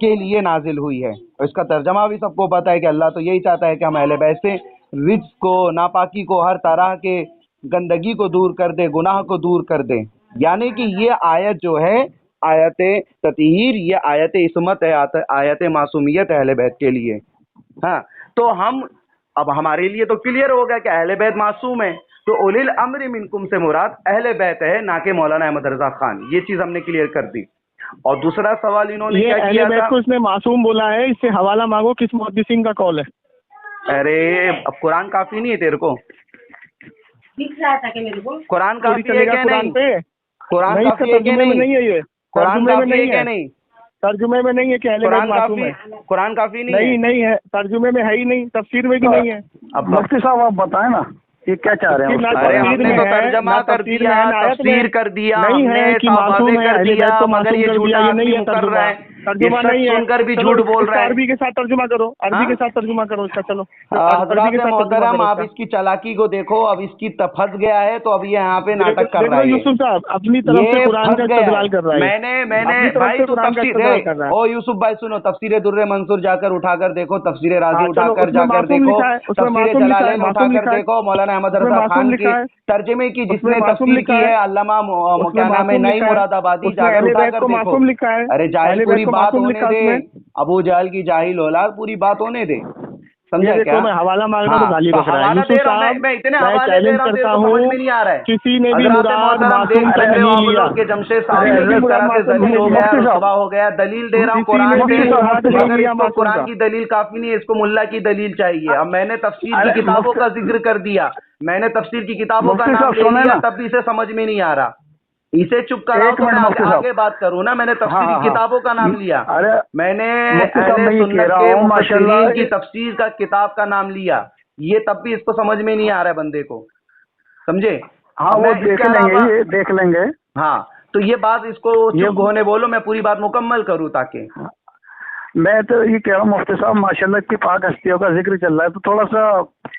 के लिए नाजिल हुई है, और इसका तर्जमा भी सबको पता है कि अल्लाह तो यही चाहता है कि हम अहले बैत से रिज्स को, नापाकी को, हर तरह के गंदगी को दूर कर दे, गुनाह को दूर कर दे। यानी कि ये आयत जो है आयत ततहीर, ये आयत इस्मत है, आयत मासूमियत है अहले बैत के लिए। हाँ, तो हम अब हमारे लिए तो क्लियर हो गया कि अहले बैत मासूम है, तो उलिल अम्र मिनकुम से मुराद अहले बैत है, ना कि मौलाना अहमद रजा खान। ये चीज हमने क्लियर कर दी। और दूसरा सवाल इन्होंने ये क्या अहले किया बैत था, को इसने मासूम बोला है, इससे हवाला मांगो किस मुहद्दिसीन का कौल है। अरे अब कुरान काफी नहीं है तेरे को? दिख रहा था कि मेरे को कुरान कोई काफी है चलेगा क्या? कुरान नहीं पे? कुरान नहीं, काफी इसका है क्या? तर्जुमे में नहीं नहीं है, ये कुरान तर्जुमे में काफी है नहीं क्या? है, नहीं तर्जुमे में नहीं है कि अहले बैत कुरान मासूम काफी, है। कुरान काफी नहीं नहीं है। नहीं है, तर्जुमे में है ही नहीं, तफसीर में भी नहीं है। अब मुफ्ती साहब आप बताएं ना ये क्या चाह रहे हैं ना उसके अरे बारे में? तफसीर हमने में तो है, तर्जमा ना कर तफसीर दिया, में है, ना आयत में तफसीर कर दिया नहीं हमने, है कि साफ मासूम वाज़ेह है, कर अहले दिया, बैत को मगर मासूम ये कर झूठा दिया, ये नहीं आदमी है मुकर तर्जुमा। रहा है, तर्जुमा ये नहीं सच है। सुनकर भी चलो झूठ बोल इसका रहा है। अरबी के साथ तर्जुमा करो, अरबी हाँ? के साथ तर्जुमा करो इसका। चलो अरबी हजरात के साथ तर्जुमा मोहतरम, करो आप इसका। इसकी चालाकी को देखो, अब इसकी फंस गया है, तो अब ये यहाँ पे नाटक कर देख रहा लो है। यूसुफ साहब अपनी तरफ से ये कुरान का फंस गया इस्तेदलाल है। कर रहा है। मैंने अपनी तरफ भाई से तू कुरान का तफसीर इस्तेदलाल कर रहा है। ओ यूसुफ भाई सुनो, तफसीर दुर्रे मंसूर जाकर उठाकर देखो, तफसीर राजी हाँ चलो, उठाकर उसमें जाकर मासूम देखो, लिखा है, उसमें तफसीर मासूम लिखा है, जलालैन मासूम उठाकर लिखा है, देखो, मौलाना अहमद उसमें रजा मासूम खान लिखा के है, तर्जमे की उसमें जिसने मासूम तफसीर लिखा की है, है, अल्लामा उसमें क्या नाम है, मासूम नई लिखा है, मुरादाबादी, उसमें जाकर अहले बैत उठाकर को देखो। मासूम लिखा है, अरे जाहिल अहले पूरी बैत को बात मासूम होने लिखा है दे, उसमें। अबू जहल की जाहिल औलाद, पूरी बात होने दे, ये समझा देखो क्या? मैं हवाला मांग रहा हूँ हाँ, तो गाली तो बक रहा है। हवाला यूसुफ दे रहा हूँ साहब मैं इतने मैं हवाले दे चैलेंज रहा हूँ, तेरे करता को समझ हूँ, में नहीं आ रहा है। किसी ने भी हजरात मुराद मोहतरम देख मासूम का सकते हो नहीं आप लिया। लोग कि जमशेद किसी साहब ने भी किस मुराद तरह से मासूम जलील नहीं हो लिया, गया, मुफ्ती साहब रुसवा हो गया। दलील दे रहा हूँ किसी कुरान ने भी से, मुराद नहीं मगर लिया इसको मासूम कुरान का। की दलील काफी नहीं है, इसको मुल्ला की दलील चाहिए। अब मैंने तफसीर की अरे किताबों का मुफ्ती जिक्र कर दिया, मैंने तफसीर की किताबों का मुफ्ती नाम साहब ले सुने लिया, ना, तब भी इसे समझ में नहीं आ रहा। इसे चुप कराओ एक तो मैं मिनट आगे, मुफ्ती साहब। आगे बात करूँ ना। मैंने हाँ तफसीर की हाँ हाँ किताबों का नाम लिया, अरे मैंने मुफ्ती साहब अहले मैं ये कह सुन्नत रहा के हूँ माशाल्लाह मुफस्सिरीन की तफसीर का किताब का नाम लिया, ये तब भी इसको समझ में नहीं आ रहा है बंदे को, समझे? हाँ अब वो मैं देख इसके लेंगे, अलावा, ये देख लेंगे। हाँ, तो ये बात इसको ये चुप होने बोलो, मैं पूरी बात मुकम्मल करूँ ताकि। मैं तो ये कह रहा हूँ मुफ्ती साहब माशाल्लाह की पाक हस्तियों का जिक्र चल रहा है, तो थोड़ा सा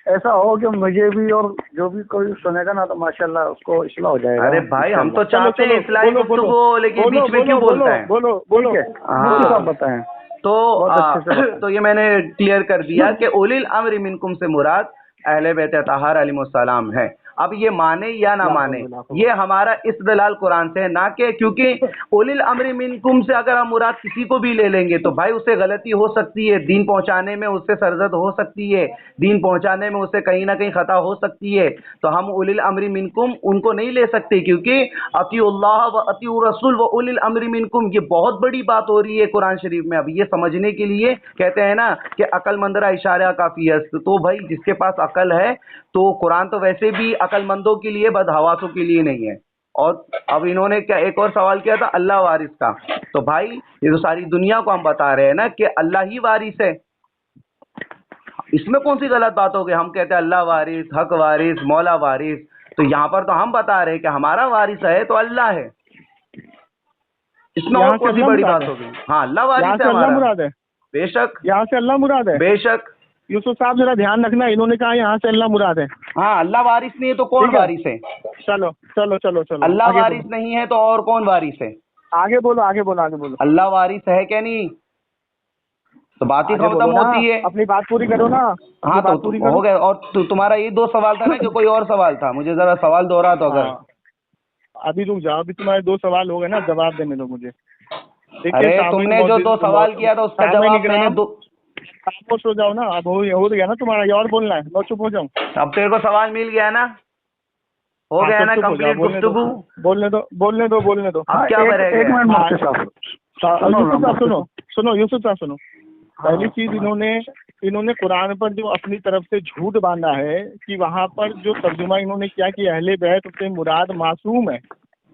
ऐसा हो कि मुझे भी और जो भी कोई सुनेगा ना तो माशाल्लाह उसको इस्लाह हो जाएगा। अरे भाई हम तो चलो चाहते हैं इस्लाही बोलो बोलो गुफ्तगू, लेकिन बोलो बीच में क्यों बोलो बोलता है? बोलो बोलो ठीक है मुफ्ती साहब बताएं। तो बहुत अच्छे से बताएं। तो ये मैंने क्लियर कर दिया कि उलिल अम्र मिनकुम से मुराद अहले बैत अतहार अलैहिमुस्सलाम है। अब ये माने या ना माने, ये हमारा इस्तिदलाल कुरान से है, ना कि क्योंकि उलिल अम्र मिनकुम से अगर हम मुराद किसी को भी ले लेंगे तो भाई उससे गलती हो सकती है, दीन पहुंचाने में उससे सरजद हो सकती है, दीन पहुंचाने में उससे कहीं ना कहीं खता हो सकती है। तो हम उलिल अम्र मिनकुम उनको नहीं ले सकते, क्योंकि अतीउल्लाह व अतीउर रसूल व उलिल अम्र मिनकुम, ये बहुत बड़ी बात हो रही है कुरान शरीफ में। अब ये समझने के लिए कहते हैं ना कि अकलमंदरा इशारा काफी है, तो भाई जिसके पास अकल है, तो कुरान तो वैसे भी अकलमंदों के लिए, बदहवासों के लिए नहीं है। और अब इन्होंने क्या एक और सवाल किया था अल्लाह वारिस का, तो भाई ये तो सारी दुनिया को हम बता रहे हैं ना कि अल्लाह ही वारिस है, इसमें कौन सी गलत बात हो गई? हम कहते हैं अल्लाह वारिस, हक वारिस, मौला वारिस, तो यहाँ पर तो हम बता रहे हैं कि हमारा वारिस है तो अल्लाह है, इसमें और कौन सी बड़ी बात हो गई? हाँ अल्लाह वारिस है अल्लाह हमारा, मुराद है, बेशक यहाँ से अल्लाह मुराद है। बेशक। यूसुफ साहब जरा ध्यान रखना, इन्होंने कहा यहाँ से अल्लाह मुराद है। हाँ अल्लाह वारिस नहीं है तो कौन ठीक है। वारिस है? चलो चलो चलो चलो अल्लाह आगे वारिस बोलो, नहीं है तो और कौन वारिस है? आगे बोलो आगे बोलो आगे बोलो अल्लाह वारिस है क्या नहीं? तो बात ही आगे खत्म बोलो ना, होती है। अपनी बात पूरी करो ना, अपनी हाँ बात पूरी करो। हो गया। और तुम्हारा ये दो सवाल था ना कि कोई और सवाल था? मुझे जरा सवाल दोहरा तो अगर। हाँ, अभी रुक जाओ, अभी तुम्हारे दो सवाल हो गए ना, जवाब देने दो मुझे। अरे तुमने जो दो सवाल किया था उसका जवाब मैंने दो। खामोश हो जाओ ना, अब हो गया ना तुम्हारा, ये और बोलना है, लो चुप हो जाओ। अब तेरे को सवाल मिल गया ना, हो हाँ, गया सब ना चुप हो जाओ, कंप्लीट गुफ्तगू? बोलने दो बोलने दो बोलने दो। अब क्या रह एक गया? मिनट मुफ्ती साहब यूसुफ साहब सुनो सुनो, यूसुफ साहब सुनो। पहली चीज इन्होंने कुरान पर जो अपनी तरफ से झूठ बांधा है कि वहाँ पर जो तर्जुमा इन्होंने किया कि अहले बैत से मुराद मासूम है,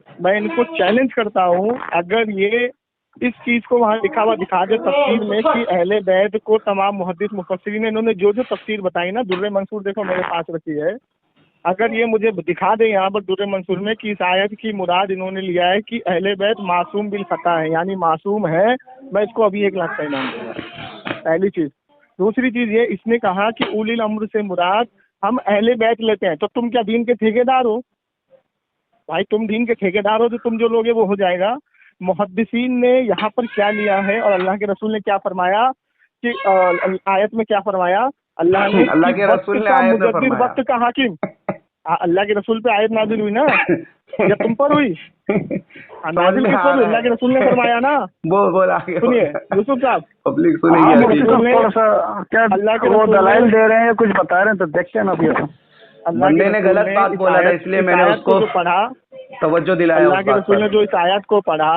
मैं इनको चैलेंज करता हूँ, अगर ये इस चीज को वहाँ लिखा हुआ दिखा दे तफसीर में कि अहले बैत को तमाम मुहद्दिस मुफस्सिरीन ने इन्होंने जो जो तफसीर बताई ना, दुर्रे मंसूर देखो मेरे पास रखी है, अगर ये मुझे दिखा दे यहाँ पर दुर्रे मंसूर में कि इस आयत की मुराद इन्होंने लिया है कि अहले बैत मासूम बिल खता है, यानी मासूम है, मैं इसको अभी 1 लाख का इनाम दूंगा। पहली चीज। दूसरी चीज ये, इसने कहा कि उलिल अम्र से मुराद हम अहले बैत लेते हैं, तो तुम क्या दीन के ठेकेदार हो? भाई तुम दीन के ठेकेदार हो तो तुम जो लोगे वो हो जाएगा। मुहद्दिसीन ने यहाँ पर क्या लिया है और अल्लाह के रसूल ने क्या फरमाया कि आयत में क्या फरमाया? अल्लाह ने अल्लाह के रसूल ने आयत में फरमाया, वक्त का हाकिम, अल्लाह के रसूल पे आयत नाजिल हुई ना, या तुम पर हुई? नाजिल किस पर हुई? अल्लाह के रसूल ने फरमाया ना। बोल आगे। सुनिए यूसुफ साहब, पब्लिक हाँ, सुनेगी मुफ्ती साहब थोड़ा सा क्या अल्लाह के वो रसूल दलाइल ने- दे रहे हैं, कुछ बता रहे हैं, तो देखते हैं ना अभी। अल्लाह के बंदे ने रसूल गलत बात इस बोला था, आयत- इसलिए इस मैंने आयत को उसको जो पढ़ा, तवज्जो दिलाया अल्लाह उस के बात रसूल ने पर। जो इस आयत को पढ़ा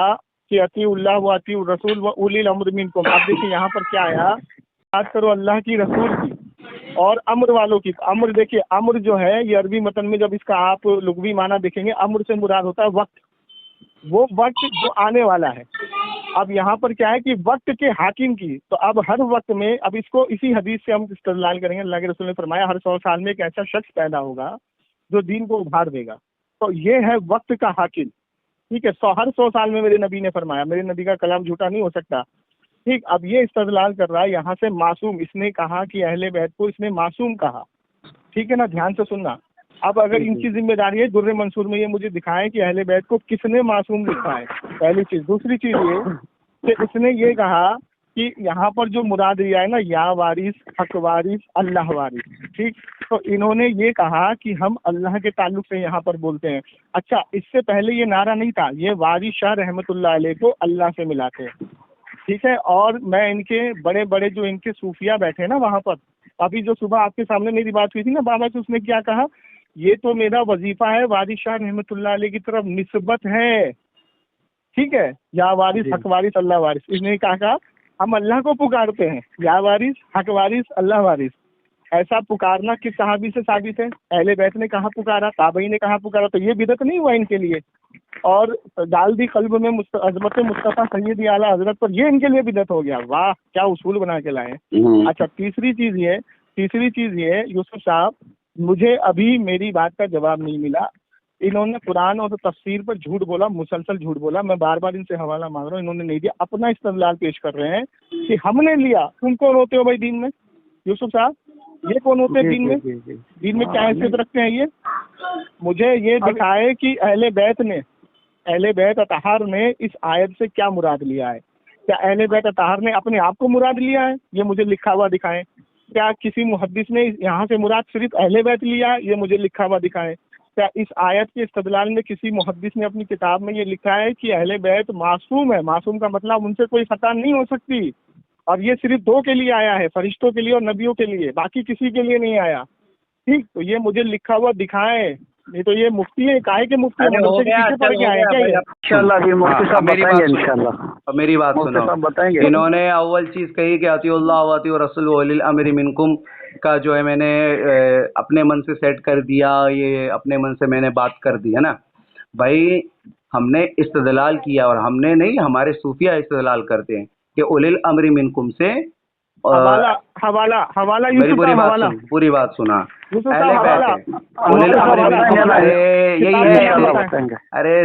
कि अतीउल्लाह व अतीउर रसूल व उलिल अम्र मिनकुम। अब देखिए यहाँ पर क्या आया, बात करो अल्लाह की, रसूल की और अम्र वालों की। अम्र देखिए, अम्र जो है ये अरबी मतन में जब इसका आप लुग़वी माना देखेंगे, अम्र से मुराद होता है वक्त, वो वक्त जो आने वाला है। अब यहाँ पर क्या है कि वक्त के हाकिम की, तो अब हर वक्त में, अब इसको इसी हदीस से हम इस्तेदलाल करेंगे। अल्लाह के रसूल ने फरमाया हर 100 साल में एक ऐसा शख्स पैदा होगा जो दीन को उभार देगा। तो ये है वक्त का हाकिम, ठीक है। हर 100 साल में मेरे नबी ने फरमाया, मेरे नबी का कलाम झूठा नहीं हो सकता, ठीक। अब ये इस्तेदलाल कर रहा है यहाँ से मासूम, इसने कहा कि अहले बैत को इसने मासूम कहा, ठीक है ना, ध्यान से सुनना। अब अगर इनकी जिम्मेदारी है दुर्रे मंसूर में ये मुझे दिखाएं कि अहले बैत को किसने मासूम लिखा है, पहली चीज। दूसरी चीज ये कि इसने ये कहा कि यहाँ पर जो मुराद लिया है ना, या वारिस, हक वारिस, अल्लाह वारिस, ठीक। तो इन्होंने ये कहा कि हम अल्लाह के ताल्लुक से यहाँ पर बोलते हैं। अच्छा, इससे पहले ये नारा नहीं था, ये वारिस शाह रहमतुल्लाह अलैह को अल्लाह से मिलाते हैं, ठीक है। और मैं इनके बड़े बड़े जो इनके सूफिया बैठे ना वहाँ पर, अभी जो सुबह आपके सामने मेरी बात हुई थी ना बाबा से, उसने क्या कहा, ये तो मेरा वजीफा है वारिस शाह रहमतुल्लाह अलैह की तरफ निस्बत है, ठीक है। या वारिस, हक वारिस, अल्लाह वारिस। इसने कहा हम अल्लाह को पुकारते हैं, या वारिस, हक वारिस, अल्लाह वारिस। ऐसा पुकारना किस सहाबी से साबित है? अहले बैत ने कहा पुकारा, ताबई ने कहा पुकारा, तो ये बिदत नहीं हुआ इनके लिए? और डाल दी कल्ब में अजमत मुस्तफ़ा सैयद आला हजरत पर, ये इनके लिए बिदत हो गया। वाह, क्या उसूल बना के लाए। अच्छा, तीसरी चीज ये यूसुफ साहब, मुझे अभी मेरी बात का जवाब नहीं मिला। इन्होंने कुरान और तफसीर पर झूठ बोला, मुसलसल झूठ बोला। मैं बार बार इनसे हवाला मांग रहा हूँ, इन्होंने नहीं दिया। अपना इस्तेदलाल पेश कर रहे हैं कि हमने लिया। तुम कौन होते हो भाई दीन में? यूसुफ साहब, ये कौन होते हैं दीन में? दीन में क्या हैसियत रखते हैं ये? मुझे ये दिखाए कि अहले बैत अतहार ने इस आयत से क्या मुराद लिया है। क्या अहले बैत अतहार ने अपने आप को मुराद लिया है? ये मुझे लिखा हुआ दिखाएं। क्या किसी मुहद्दिस ने यहाँ से मुराद सिर्फ अहले बैत लिया है? ये मुझे लिखा हुआ दिखाएं। क्या इस आयत के इस्तेदलाल में किसी मुहद्दिस ने अपनी किताब में ये लिखा है कि अहले बैत मासूम है? मासूम का मतलब उनसे कोई खता नहीं हो सकती, और ये सिर्फ दो के लिए आया है, फरिश्तों के लिए और नबियों के लिए, बाकी किसी के लिए नहीं आया, ठीक। तो ये मुझे लिखा हुआ दिखाएं। नहीं तो ये मुफ्ती है, काहे के मुफ्ती है? मदरसे के पीछे पड़ के आए हैं क्या ये? इंशाल्लाह अभी मुफ्ती साहब बताएंगे इंशाल्लाह। अब मेरी बात मुफ्ती सुनो। साहब बताएंगे। इन्होंने अव्वल चीज कही कि अतीउल्लाह व अतीउर रसूल व उलिल अम्रि मिनकुम का जो है मैंने अपने मन से सेट कर दिया, ये अपने मन से मैंने बात कर दी है ना भाई। हमने इस्तेदलाल किया, और हमने नहीं, हमारे सूफिया इस्तेदलाल करते हैं कि उलिल अम्रि मिनकुम से हवाला मेरी पूरी बात सुना। अहले बैत है, उलिल अम्रि मिनकुम। अरे यही है, अरे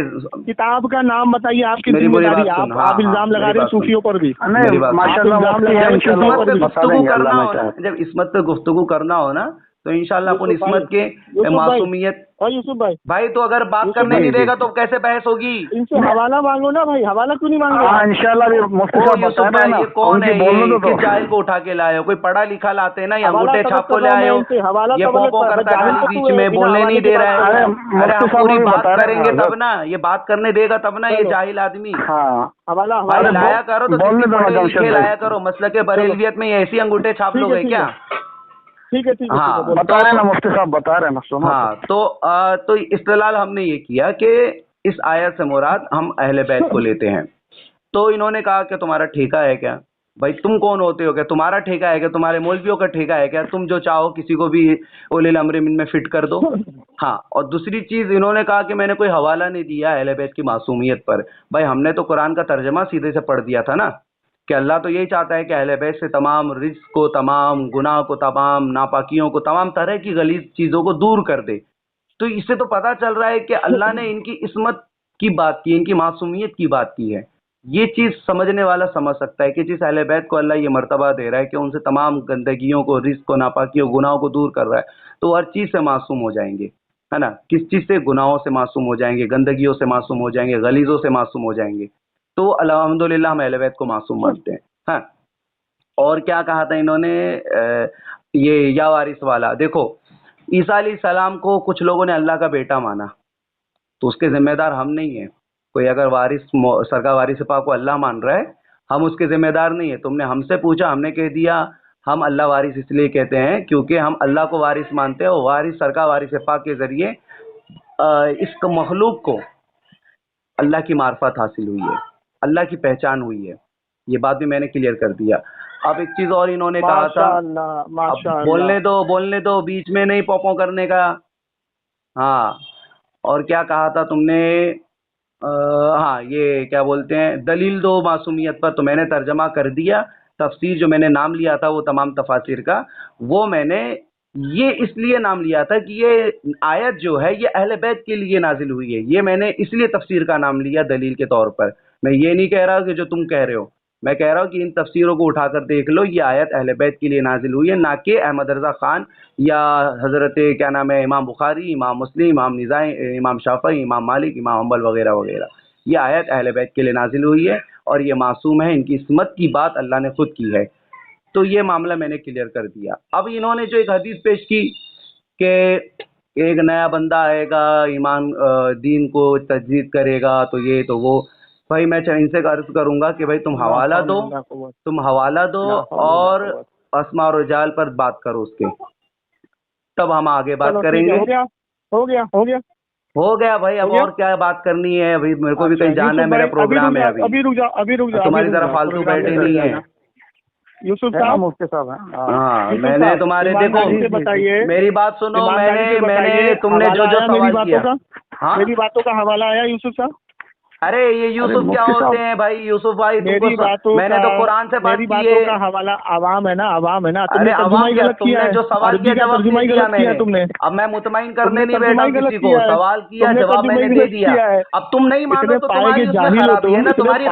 किताब का नाम बताइए आपकी मेरी पूरी जिम्मेदारी। बात सुन। आप इल्जाम लगा रहे हो सूफियों पर भी। माशाल्लाह मुफ्ती है, इंशाल्लाह इस्मत पे गुफ्तगू बताएंगे करना अल्लाह हो ना, में। जब इस्मत पे गुफ्तगू करना हो ना, तो इंशाल्लाह अपन इस्मत के मासूमियत। और यूसुफ भाई तो अगर बात करने नहीं देगा तो कैसे बहस होगी? इनसे हवाला मांगो ना भाई, हवाला क्यों नहीं मांग हाँ रहे? इंशाल्लाह अभी मुफ्ती ओ साहब यूसुफ बता रहे भाई, हैं ये ना, कौन है? उनकी बोलने ये दो किस तो। जाहिल को उठा के लाए हो? कोई पढ़ा लिखा लाते ना, ये हवाला अंगूठे तलब छाप को कर ले रहा हूं आए मैं हो। इनसे, हवाला ये तलब पोपो कर- करता है जाहिल खाली तो बीच तू है, में, बिना बोलने नहीं हवाले दे के रहा बात कर है। रहा अरे है। अरे हम मुफ्ती साहब पूरी अभी बात बता रहे करेंगे हैं। तब ना, ये बात करने देगा तब ना, ये चलो। जाहिल आदमी। हाँ हवाला भाई हवाला लाया करो तो बोलने किसी दो ना पढ़े जमशेद लिखे भाई। लाया करो। मसलक के बरेलवियत में ये ऐसी अंगूठे छाप ठीक है, लोगे ठीक क्या? है। ठीक है हाँ, बोलो। बता रहे हैं ना मुफ्ती साहब बता रहे हैं ना, सुनो। हाँ, तो इस्तेदलाल हमने ये किया कि इस आयत से मुराद हम अहले बैत को लेते हैं। तो इन्होंने कहा कि तुम्हारा ठेका है क्या? भाई तुम कौन होते हो? क्या तुम्हारा ठेका है क्या? तुम्हारे मौलवियों का ठेका है क्या? तुम जो चाहो किसी को भी उलिल अम्रि मिन में फिट कर दो। हाँ, और दूसरी चीज इन्होंने कहा कि मैंने कोई हवाला नहीं दिया अहले बैत की मासूमियत पर। भाई हमने तो कुरान का तर्जमा सीधे से पढ़ दिया था ना, कि अल्लाह तो यही चाहता है कि अहले बैत से तमाम रिज्क को, तमाम गुनाह को, तमाम नापाकियों को, तमाम तरह की गलीज चीज़ों को दूर कर दे। तो इससे तो पता चल रहा है कि अल्लाह ने इनकी इस्मत की बात की, इनकी मासूमियत की बात की है। ये चीज़ समझने वाला समझ सकता है कि जिस अहले बैत को अल्लाह ये मर्तबा दे रहा है कि उनसे तमाम गंदगियों को, रिज्क को, नापाकियों, गुनाहों को दूर कर रहा है, तो हर चीज़ से मासूम हो जाएंगे, है ना। किस चीज़ से? गुनाहों से मासूम हो जाएंगे, गंदगियों से मासूम हो जाएंगे, गलीज़ों से मासूम हो जाएंगे। तो अल्हम्दुलिल्लाह हम अहले बैत को मासूम मानते हैं। हाँ, और क्या कहा था इन्होंने? ये या वारिस वाला देखो, ईसा अलैहिस्सलाम को कुछ लोगों ने अल्लाह का बेटा माना, तो उसके जिम्मेदार हम नहीं है। कोई अगर सरकार वारिस पाक को अल्लाह मान रहा है, हम उसके जिम्मेदार नहीं है। तुमने हमसे पूछा, हमने कह दिया हम अल्लाह वारिस इसलिए कहते हैं क्योंकि हम अल्लाह को वारिस मानते हैं, और वारिस सरकार वारिस पाक के जरिए इस मखलूक को अल्लाह की मार्फत हासिल हुई है, अल्लाह की पहचान हुई है। ये बात भी मैंने क्लियर कर दिया। अब एक चीज और इन्होंने कहा था, अब बोलने दो, बीच में नहीं पॉपो करने का। हाँ, और क्या कहा था तुमने? हाँ, ये क्या बोलते हैं, दलील दो मासूमियत पर, तो मैंने तर्जमा कर दिया। तफसीर जो मैंने नाम लिया था वो तमाम तफासिर का, वो मैंने ये इसलिए नाम लिया था कि ये आयत जो है ये अहले बैत के लिए नाजिल हुई है। ये मैंने इसलिए तफसीर का नाम लिया दलील के तौर पर। मैं ये नहीं कह रहा कि जो तुम कह रहे हो, मैं कह रहा हूँ कि इन तफसीरों को उठाकर देख लो, ये आयत अहले बैत के लिए नाजिल हुई है, ना कि अहमद रज़ा खान या हज़रत क्या नाम है इमाम बुखारी, इमाम मुस्लिम, इमाम निज़ाई, इमाम शाफ़ी, इमाम मालिक, इमाम हम्बल वगैरह वगैरह। ये आयत अहले बैत के लिए नाजिल हुई है और ये मासूम है, इनकी इस्मत की बात अल्लाह ने खुद की है। तो ये मामला मैंने क्लियर कर दिया। अब इन्होंने जो एक हदीस पेश की कि एक नया बंदा आएगा, ईमान दीन को तजदीद करेगा, तो ये तो वो। भाई मैं इनसे अर्ज करूंगा कि भाई तुम हवाला दो और अस्मा और रिजाल पर बात करो उसके, तब हम आगे बात करेंगे। हो गया भाई, अब और क्या बात करनी है? अभी मेरे को भी कहीं जाना है, मेरा प्रोग्राम है अभी रुक जाओ तुम्हारी तरह फालतू बैठे नहीं है यूसुफ साहब। मुफ्ती साहब हैं। हाँ, मैंने तुम्हारे देखो, बताइए, मेरी बात सुनो, मैंने तुमने जो सवाल किया, हाँ मेरी बातों का हवाला आया यूसुफ साहब? अरे ये यूसुफ क्या होते हैं भाई? यूसुफ भाई मैंने तो कुरान से बात की है। का हवाला आवाम है ना, अरे आवाम क्या, तुमने जो सवाल किया जवाब दे दिया मैंने। तुमने अब मैं मुतमईन करने नहीं बैठा किसी को, सवाल किया जवाब मैंने दे दिया। अब तुम नहीं मानो तो तुम्हारी उसमें खराबी है ना, तुम्हारी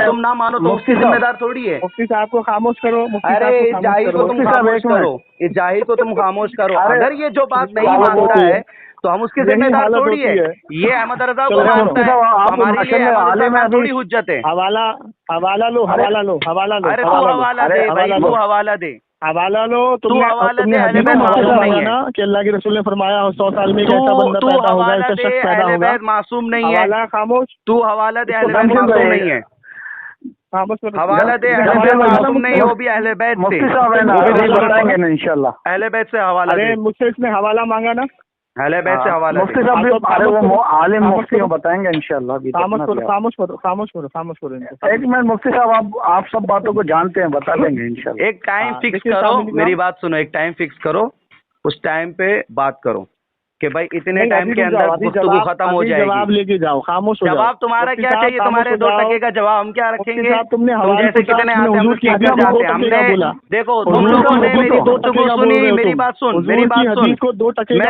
तुम ना मानो तो उसकी जिम्मेदार थोड़ी है। मुफ्ती साहब को खामोश करो। अरे जाहिल को तुम खामोश करो, इस जाहिल को तुम खामोश करो। अगर ये जो बात नहीं मानता है तो हम उसके जिम्मेदार थोड़ी है। ये अहमद रजा को मानता है, हमारे लिए थोड़ी हुज्जत है। हवाला लो। अरे तू हवाला दे भाई, तू हवाला दे। हवाला लो। तुमने हदीस में मालूम नहीं है कि अल्लाह के रसूल ने फरमाया 100 साल में एक ऐसा बंदा पैदा होगा, ऐसा शख्स पैदा होगा। मासूम नहीं है। हवाला खामोश। तू हवाला दे, अहले बैत मासूम नहीं है। हवाला दे, अहले बैत मासूम नहीं है, वो भी अहले बैत से। बताएंगे ना इंशाल्लाह। अहले बैत से हवाला दे। मुझसे इसने हवाला मांगा ना, अहले बैत से हवाला। मुफ्ती साहब भी वो आलिम मुफ्ती बताएंगे इंशाल्लाह। खामोश करो। एक मिनट मुफ्ती साहब, आप सब बातों को जानते हैं, बता देंगे इंशाल्लाह। एक टाइम फिक्स करो, मेरी बात सुनो, एक टाइम फिक्स करो, उस टाइम पे बात करो कि भाई इतने टाइम के अंदर गुफ्तगू खत्म हो जाएगी। जवाब लेके जाओ, खामोश हो जाओ। जवाब तुम्हारा क्या चाहिए? तुम्हारे 2 टके का जवाब हम क्या रखेंगे? तुम जैसे कितने आते हैं हमने देखो, तुम लोगों ने मेरी गुफ्तगू सुनी, मेरी बात सुन, मैं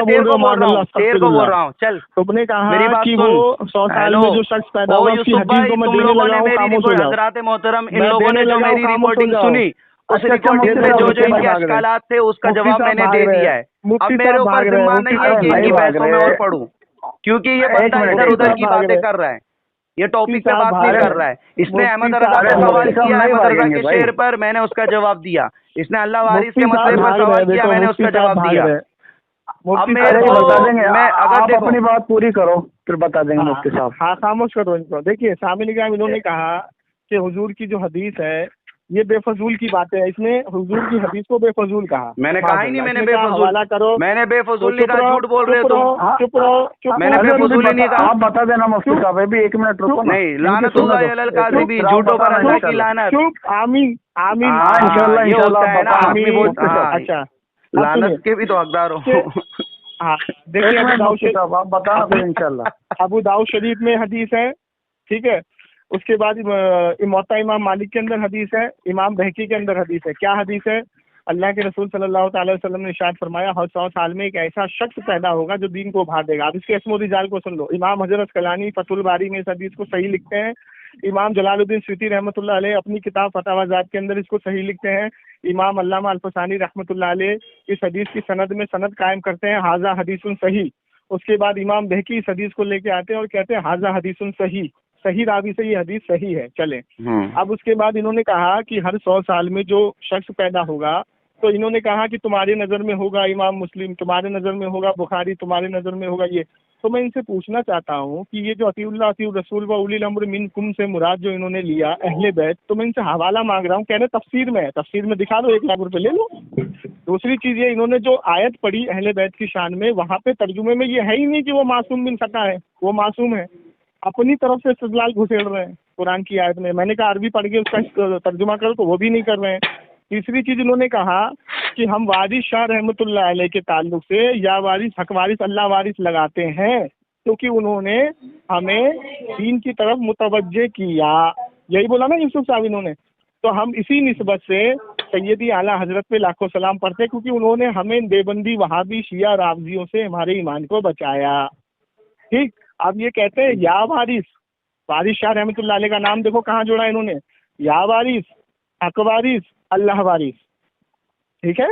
तेरे को बोल रहा हूँ, चल तुमने कहा मेरी बात सुन। 100 साल में जो शख्स पैदा हुआ उसकी हदीस को मैं देने लगा हूं, खामोश हो जाओ। हज़रात मोहतरम, इन लोगों ने जो मेरी रिपोर्टिंग सुनी, उस रिकॉर्डिंग में जो इनके अश्कालात थे उसका जवाब मैंने दे दिया है। अब मेरे ऊपर जिम्मा नहीं है कि इनकी बहसों में और पढ़ूं, क्योंकि ये बंदा इधर उधर की बातें कर रहा है, ये टॉपिक पे बात नहीं कर रहा है। इसने अहमद रजा पे सवाल किया, अहमद रजा के शेर पर, मैंने उसका जवाब दिया। इसने अल्लाह वारिस के मसले पर सवाल किया, मैंने उसका जवाब दिया। अब मेरे को मैं अगर आप अपनी बात पूरी करो फिर बता देंगे मुफ्ती साहब। हाँ, खामोश करो इनको। देखिए सामने इन्होंने कहा कि हुजूर की जो हदीस है ये बेफजूल की बातें है, इसने हुजूर की हदीस को बेफजूल कहा। मैंने कहा ही नहीं, मैंने बेफजूल करो, मैंने बेफजूल नहीं कहा, झूठ बोल रहे हो तुम। चुप रहो। मैंने बेफजूल नहीं कहा। आप बता देना मुफ्ती साहब, अभी 1 मिनट रुको। नहीं, लानतुल्लाह अलल काज़िबी, झूठों पर अल्लाह की लानत। चुप, आमीन इंशाल्लाह इंशाल्लाह। अच्छा, लानत के भी तो हकदार हो। हाँ देखिए, आप बता दें इंशाल्लाह। अबू दाऊद शरीफ में हदीस है, ठीक है। उसके बाद मुअत्ता इमाम मालिक के अंदर हदीस है, इमाम बहकी के अंदर हदीस है। क्या हदीस है? अल्लाह के रसूल सल्लल्लाहु अलैहि वसल्लम ने इरशाद फरमाया, हर 100 साल में एक ऐसा शख्स पैदा होगा जो दीन को उभार देगा। अब इसके अस्मो रिजाल को सुन लो। इमाम हजरत कलानी फतुल बारी में इस हदीस को सही लिखते हैं। इमाम जलालुद्दीन स्यूती रहमतुल्लाह अलैह अपनी किताब फतावाजात के अंदर इसको सही लिखते हैं। इमाम अल्लामा अल्फसानी रहमतुल्लाह अलैह इस हदीस की सनद में सनद कायम करते हैं, हाजा हदीसुन सही। उसके बाद इमाम बहकी इस हदीस को लेके आते हैं और कहते हैं हाजा हदीसुन सही, सही रावी से ये हदीस सही है। चले, अब उसके बाद इन्होंने कहा कि हर 100 साल में जो शख्स पैदा होगा तो इन्होंने कहा कि तुम्हारी नज़र में होगा इमाम मुस्लिम, तुम्हारे नज़र में होगा बुखारी, तुम्हारे नज़र में होगा ये। तो मैं इनसे पूछना चाहता हूँ कि ये जो अतीउल्लाह अतीउर रसूल व उलिल अम्र मिनकुम से मुराद जो इन्होंने लिया अहले बैत, तो मैं इनसे हवाला मांग रहा हूँ, कह रहे तफसीर में है, तफसीर में दिखा दो, 1 लाख रुपए ले लो। दूसरी चीज़ ये, इन्होंने जो आयत पढ़ी अहले बैत की शान में, वहाँ पे तर्जुमे में ये है ही नहीं कि वो मासूम बिन सका है, वो मासूम है। अपनी तरफ से इस्तेदलाल घुसेड़ रहे हैं कुरान की आयत में। मैंने कहा अरबी पढ़ के उसका तर्जुमा करो, तो वो भी नहीं कर रहे हैं। तीसरी चीज़ इन्होंने कहा कि हम वारिस शाह रहमतुल्लाह अलैह के ताल्लुक से या वारिस हक वारिस अल्लाह वारिस लगाते हैं, क्योंकि उन्होंने हमें दीन की तरफ मुतवज्जे किया, यही बोला ना यूसुफ साहब इन्होंने। तो हम इसी निस्बत से सैयदी आला हजरत पे लाखों सलाम पढ़ते, क्योंकि उन्होंने हमें देवबंदी वहाबी शिया रावजियों से हमारे ईमान को बचाया। ठीक, अब ये कहते हैं या वारिस, वारिस शाह रहमतुल्लाह अलैह का नाम देखो कहाँ जोड़ा इन्होंने, या वारिस हक वारिस अल्लाह वारिस। ठीक है,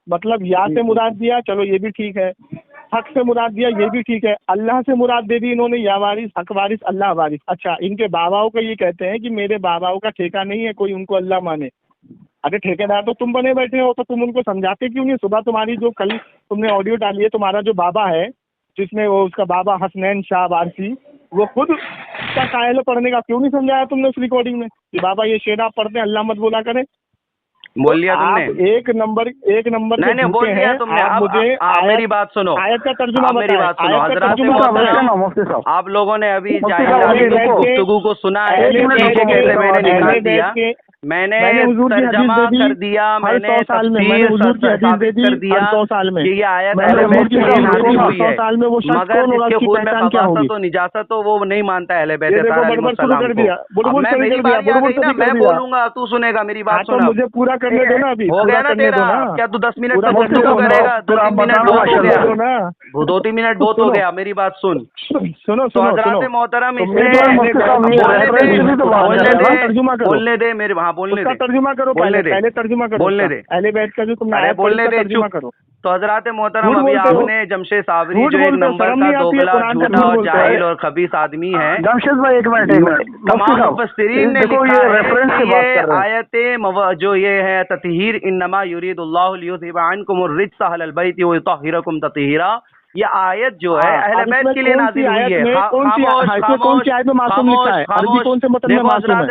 मतलब या से मुराद दिया, चलो ये भी ठीक है, हक से मुराद दिया ये भी ठीक है, अल्लाह से मुराद दे दी इन्होंने, या वारिस हक वारिस अल्लाह वारिस। अच्छा, इनके बाबाओं का ये कहते हैं कि मेरे बाबाओं का ठेका नहीं है कोई उनको अल्लाह माने। अगर ठेकेदार तो तुम बने बैठे हो, तो तुम उनको समझाते क्यों नहीं? सुबह तुम्हारी जो कल तुमने ऑडियो डाली है, तुम्हारा जो बाबा है जिसमें वो उसका बाबा हसनैन शाह वारसी, वो खुद उसका कायल पढ़ने का क्यों नहीं समझाया तुमने उस रिकॉर्डिंग में कि बाबा ये शेर आप पढ़ते हैं, अल्लाह मत बोला करें। बोल लिया तुमने, आप एक नंबर नहीं बोल लिया तुमने। अब मुझे मेरी बात सुनो, आयत का तर्जुमा मेरी बात सुनो हजरात, आप लोगों ने अभी गुफ्तगू को सुना है, कैसे मैंने निकाल दिया, मैंने तर्जमा कर दिया, मैंने तफसीर साबित कर दिया कि ये आयत अहले बैत के लिए नाज़िल हुई है, मगर जिसके खून में खबासत तो निजासत तो वो नहीं मानता अहले बैत अलैहिस्सलाम को। अब मैं मेरी बात आ गई ना, मैं बोलूंगा तू सुनेगा, मेरी बात सुना। मुझे पूरा करने दो ना, अभी हो गया ना तेरा, क्या तू 10 मिनट तक गुफ्तगू करेगा? 2-3 मिनट बहुत हो गया, 2-3 मिनट बहुत हो गया, मेरी बात सुन। सुनो तो हजरात मोहतरम, इसमें बोलने दे मेरे, हाँ बोलने दे, तर्जुमा करो, पहले तर्जुमा करो, बोलने दे, अहले बैत का जो तुमने बोलने दे, तर्जुमा करो। तो हजरात मोहतरम, अभी आपने जमशेद साबरी जो एक नंबर का दोगला, झूठा और जाहिल और खबीस आदमी है, जमशेद भाई एक मिनट तमाम मुफस्सिरीन ने लिखा है कि ये आयत जो ये है ततहीर, इन्नमा युरीदुल्लाहु लियुज़हिबा अन्कुमुर रिज्स अहलल बैति व युतहिरकुम ततहीरा, ये आयत जो है अहले बैत के लिए नाज़िल हुई है। देखो हजरात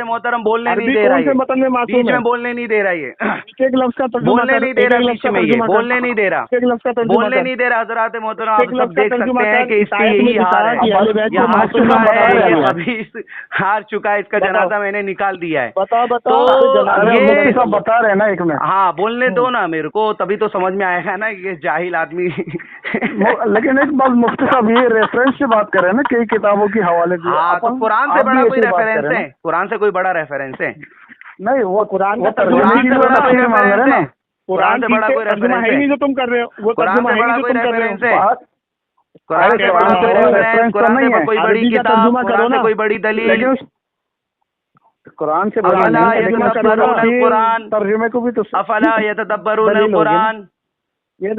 मोहतरम, बोलने नहीं दे रहा है, बीच में बोलने नहीं दे रहा है, बोलने नहीं दे रहा बीच में, ये बोलने नहीं दे रहा, बोलने नहीं दे रहा। हजरात मोहतरम, आप सब देख सकते हैं कि इसकी यही हार है, ये हार चुका है, ये अभी हार चुका है, इसका जनाजा मैंने निकाल दिया है। तो ये बता रहे हैं ना, एक मिनट, हाँ बोलने दो ना मेरे को, तभी तो समझ में आएगा ना ये जाहिल आदमी। लेकिन एक बात मुफ्ती साहब, ये रेफरेंस से बात कर रहे हैं ना, कई किताबों की हवाले दिए। हाँ, तो कुरान से बड़ा कोई रेफरेंस है? कुरान से कोई बड़ा रेफरेंस है? नहीं, वो कुरान से बड़ा कोई रेफरेंस है? कुरान से बड़ा कोई रेफरेंस है? जो तुम कर रहे हो वो कुरान से बड़ा कोई रेफरेंस है? कुरान से बड़ा कोई रेफरेंस, कुरान से कोई बड़ी किताब, कुरान से कोई बड़ी दलील, कुरान से अफला यतदब्बरून कुरान, तर्जुमे को भी तो अफला यतदब्बरून कुरान, ये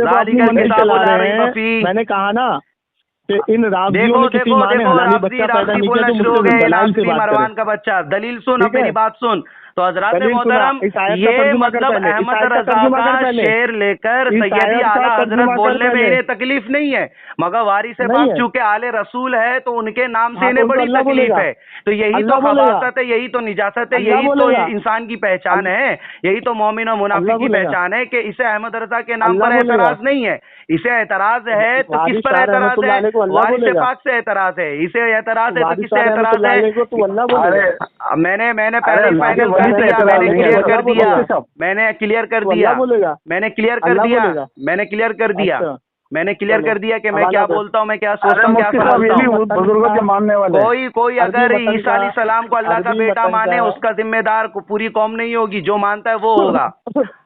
मैंने कहा ना कि इन राज़ियों ने किसी माँ ने हलाली बच्चा पैदा नहीं किया, तो मुझसे दलाइल से बात मरवान का बच्चा, दलील सुन, मेरी बात सुन। तो हजरात मोहतरम, ये मतलब अहमद रजा का शेर लेकर सैयदी आला हजरत बोलने में इन्हें तकलीफ नहीं है, मगर वारिस पाक चूंकि आले रसूल है तो उनके नाम से इन्हें बड़ी तकलीफ है। तो यही तो खबासत है, यही तो निजासत है, यही तो इंसान की पहचान है, यही तो मोमिन और मुनाफिक की पहचान है कि इसे अहमद रजा के नाम पर एतराज नहीं है। इसे एतराज है तो किस पर एतराज है? वारिस पाक से एतराज है। इसे एतराज है तो किससे एतराज है? मैंने पहले फाइनल कर दिया, मैंने क्लियर कर दिया, मैंने क्लियर कर दिया, मैंने क्लियर कर दिया, मैंने क्लियर कर दिया, मैंने क्लियर कर दिया कि मैं क्या बोलता हूँ, मैं क्या सोचता हूँ, क्या समझता हूँ। बुजुर्गों के मानने वाले कोई अगर ईसा अलैहिस्सलाम को अल्लाह का बेटा माने, उसका जिम्मेदार पूरी कौम नहीं होगी, जो मानता है वो होगा।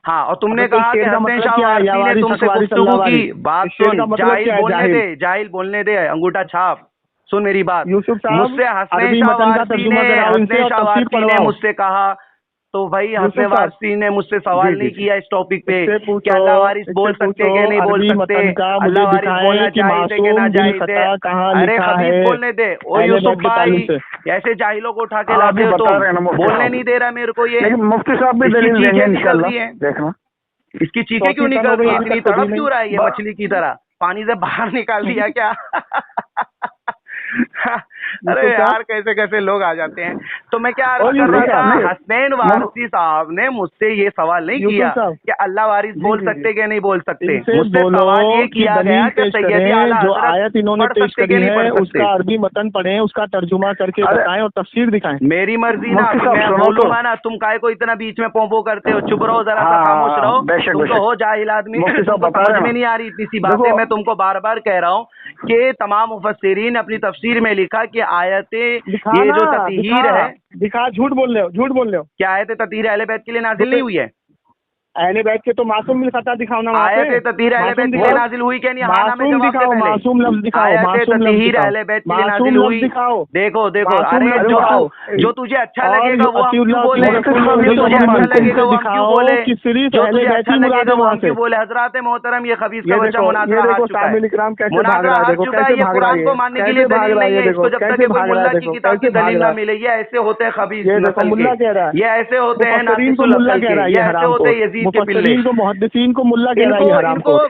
हाँ, और तुमने कहा कि हसन शाह वारसी ने तुमसे गुफ्तगू की, बात सुन, जाहिल बोलने दे, जाहिल बोलने दे, अंगूठा छाप, सुन मेरी बात। मुझसे हसन शाह वारसी ने मुझसे कहा, तो भाई हसन वारसी ने मुझसे सवाल नहीं किया इस टॉपिक पे कि अल्लाह वारिस बोल सकते कि नहीं बोल सकते, अल्लाह वारिस बोलना चाहिए कि ना चाहिए। अरे खबीब बोलने दे, ओ यूसुफ भाई, ऐसे जाहिलों को उठा के लाते हो तुम, बोलने नहीं दे रहा मेरे को। ये मुफ्ती साहब भी दलील देंगे इंशाल्लाह, देखना इसकी चीखें क्यों निकल रही है, इतनी तड़प क्यों रहा है ये मछली की तरह, पानी से बाहर निकाल दिया क्या? अरे यार कैसे कैसे लोग आ जाते हैं। तो मैं क्या अर्ज कर रहा था, हसनैन वारसी साहब ने मुझसे ये सवाल नहीं किया कि अल्लाह वारिस बोल सकते कि नहीं बोल सकते, मुझसे सवाल ये किया गया कि सैयदी आला जो आयत हज़रत इन्होंने पढ़ पेश सकते कि करी नहीं पढ़ है सकते। उसका अरबी मतन पढ़ें, उसका तर्जुमा करके बताएं और तफसीर दिखाएं। मेरी मर्जी ना, मुफ्ती साहब मैं सुनो तो। बोलूंगा ना, तुम काहे को इतना बीच में पोंपो करते हो, चुप रहो जरा सा, हाँ, खामोश रहो, बेशक, तुम तो बेशक। हो जाहिल आदमी, मुफ्ती साहब तुमको बता रहे समझ में हैं। नहीं आ रही इतनी सी बातें। देखो, मैं तुमको बार बार कह रहा हूँ कि तमाम मुफस्सिरीन अपनी तफसीर में लिखा कि आयतें दिखा ये ना, जो ततीहीर है, दिखा, झूठ बोल रहे हो, झूठ बोल रहे हो। क्या आयत ततीहीर अहले बैत के लिए नाजिल नहीं हुई है? अहले बैत के तो मासूम मिल खता दिखाओ ना, वहाँ पे आयत ततीहीर अहले बैत के लिए नाजिल हुई क्या नहीं? हाँ ना में मासूम जवाब दे दिखाओ, पहले। मासूम लफ्ज दिखाओ, आयत मासूम लफ्ज ततीहीर दिखाओ, अहले बैत के लिए मासूम नाजिल लफ्ज हुई। दिखाओ। देखो देखो, मासूम अरे लफ्ज जो दिखाओ। जो तुझे अच्छा और लगेगा वो हम अतीउल्लाह क्यों बोले, की रसूल जो तुझे की अच्छा मर्ज़ी लगेगा वो हम क्यों दिखाओ बोले, कि सिर्फ जो अहले तुझे बैत अच्छा ही मुराद लगेगा है वो वहाँ हम क्यों से। बोले। हजरात मोहतरम ये खबीस का ये बच्चा देखो, मुनाज़रा ये हार देखो चुका है। सामिल इकराम कैसे भाग मुनाज़रा रहा है, हार देखो चुका है, कैसे ये भाग रहा कुरान है, को मानने के लिए कैसे भाग दलील रहा नहीं है, है ये इसको, देखो जब तक कैसे कि कोई भाग रहा मुल्ला है, की देखो किताब की कैसे भाग दलील रहा ना है। मिले। ये ऐसे होते हैं खबीस ये देखो नस्ल मुल्ला कह रहा के, है, ये ऐसे होते हैं मुफस्सिरीन को नासिसुल मुल्ला अक्ल कह रहा के, है, ये ये ऐसे हराम होते खोर। हैं यजीद के पिल्ले। मुफस्सिरीन को, मुहद्दिसीन को मुल्ला कह रहा है, ये हराम इनको खोर।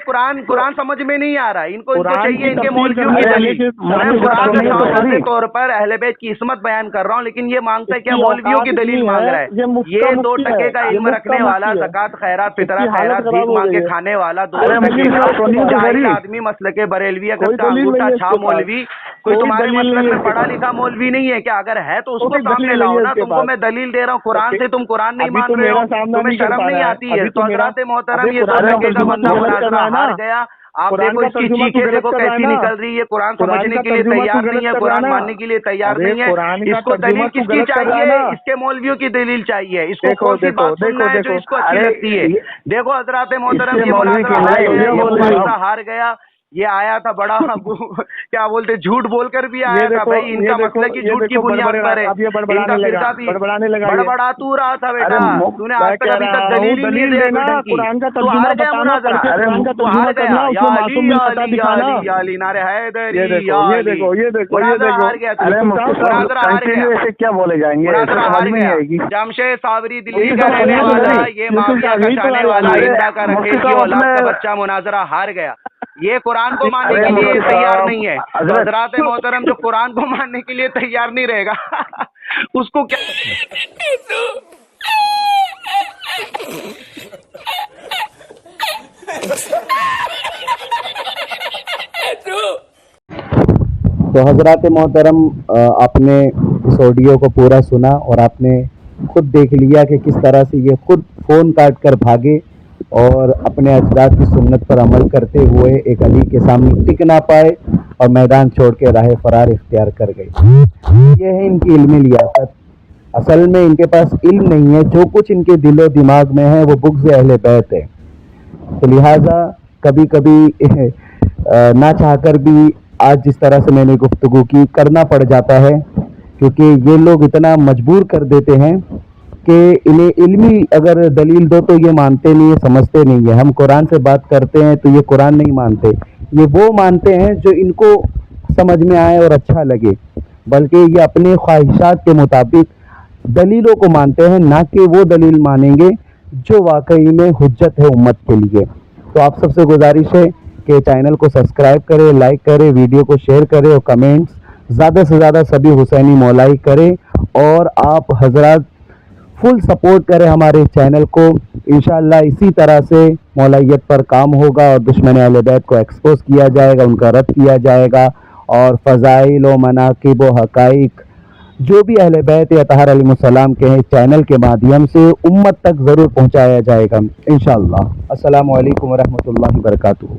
कुरान समझ में नहीं आ रहा, इनको कुरान चाहिए की इनके तफसीर मौलवियों करने की वाले दलील। के मैं सामने कुरान सुनिए के तो वाज़े सही। तौर पर अहले बैत की इस्मत बयान कर रहा हूँ, लेकिन ये मांगता है क्या, इसकी मौलवियों की औकात दलील इतनी मांग है, रहा है। ये मुफ्त ये का 2 मुफ्ती टके है, का ये इल्म मुफ्त का रखने वाला, मुफ्ती है। ज़कात खैरात फितरा इसकी हालत खैरात खराब भीख हो मांग गई के है। खाने वाला, 2 कोई टके दलील का नहीं है इसके पास। जाहिल आदमी, मसलक बरेलवी कोई का दलील अंगूठा नहीं है छाप इसके पास। मौलवी, कोई कोई तुम्हारे दलील मसलक नहीं है में इसके पढ़ा पास। लिखा मौलवी नहीं है क्या? अगर है तो उसको कोई सामने दलील लाओ नहीं है ना, इसके तुमको पास। मैं दलील दे रहा हूँ कुरान से, तुम कुरान नहीं अभी मान तो रहे मेरा हो, सामना तुम्हें नहीं कर शर्म पा नहीं रहा है, आती है। अभी तो तो मेरा, हजरात मोहतरम अभी ये 2 कुरान का टके का तर्जुमा बंदा तू गलत कर मुनाज़रा रहा है ना, हार गया। आप कुरान देखो का इसकी तर्जुमा तू चीखें गलत देखो कर रहा है कैसी ना, निकल रही है, कुरान कुरान समझने का के लिए तर्जुमा तैयार तू नहीं गलत है, कर रहा है कुरान ना। मानने के लिए तैयार अरे नहीं है। कुरान का इसको तर्जुमा दलील तू किसकी गलत कर रहा है चाहिए? ना। इसके मौलवियों की दलील चाहिए। इसको देखो कौन सी देखो बात सुनना देखो है जो देखो, इसको अच्छी अरे लगती है? देखो हजरात मोहतरम इससे ये मौलवी मुनाज़रा की हार नहीं, गया, ये ये मौलवी मुबारसा साहब। हार गया। ये आया था बड़ा क्या बोलते झूठ बोलकर भी ये आया था देखो, भाई, ये इनका देखो, मसला की ये झूठ की देखो बुनियाद पर है, अब ये इनका बड़बड़ाने लगा, फिरका भी बड़बड़ाने लगा ये। बड़बड़ा तू रहा था बेटा, अरे तूने मैं आज तक कह अभी रहा तक हूँ दलील ही नहीं दलील दे देना, कोई ढंग की। कुरान का तू तर्जुमा हार गया बताना, पढ़ मुनाज़रा, के कुरान का तू तर्जुमा हार करना, गया। उसमें मासूम मिल खता दिखाना। या अली नारे हैदरी, ये देखो, या ये अली। देखो, ये देखो, ये मुनाज़रा देखो। हार गया तू, अरे मुफ्ती साहब मुनाज़रा हार कंटिन्यू गया, ऐसे क्या बोले जाएंगे, ऐसे मुनाज़रा समझ हार में नहीं गया। आएगी। जमशेद साबरी दिल्ली यही का तो रहने बात वाला, है, ये यही तो माफिया यही तो कचाने बात वाला, है। इंदा का मुफ्ती रखेश की साहब औलाद का अपने- बच्चा मुनाज़रा हार गया। ये कुरान को मानने अरे के लिए मुफ्ती तैयार साहब, नहीं है। तो हजरत- हजरात मोहतरम जो कुरान को मानने के लिए तैयार नहीं रहेगा उसको क्या तो हज़रात मोहतरम, आपने इस ऑडियो को पूरा सुना और आपने खुद देख लिया कि किस तरह से ये खुद फ़ोन काट कर भागे और अपने अजदाद की सुन्नत पर अमल करते हुए एक अली के सामने टिक ना पाए और मैदान छोड़ के राह फरार इख्तियार कर गए। ये है इनकी इल्मी लियाकत। असल में इनके पास इल्म नहीं है, जो कुछ इनके दिलो दिमाग में है वो बुग़्ज़ अहले बैत है। तो लिहाजा कभी कभी ना चाहकर भी आज जिस तरह से मैंने गुफ्तगू की करना पड़ जाता है, क्योंकि ये लोग इतना मजबूर कर देते हैं कि इन्हें इल्मी अगर दलील दो तो ये मानते नहीं है, समझते नहीं है। हम कुरान से बात करते हैं तो ये कुरान नहीं मानते, ये वो मानते हैं जो इनको समझ में आए और अच्छा लगे, बल्कि ये अपने ख्वाहिशात के मुताबिक दलीलों को मानते हैं, ना कि वो दलील मानेंगे जो वाकई में हुज्जत है उम्मत के लिए। तो आप सबसे गुजारिश है कि चैनल को सब्सक्राइब करें, लाइक करें, वीडियो को शेयर करें और कमेंट्स ज़्यादा से ज़्यादा सभी हुसैनी मौलाई करें और आप हजरात फुल सपोर्ट करें हमारे चैनल को। इंशाअल्लाह इसी तरह से मौलाइयत पर काम होगा और दुश्मन अहले बैत को एक्सपोज किया जाएगा, उनका रद्द किया जाएगा और फ़ज़ाइल व मनाक़िब व हक़ाइक़ जो भी अहले बैत अतहर अलैहिस्सलाम के हैं चैनल के माध्यम से उम्मत तक ज़रूर पहुँचाया जाएगा इंशाअल्लाह। अस्सलामु अलैकुम व रहमतुल्लाहि व बरकातुहू।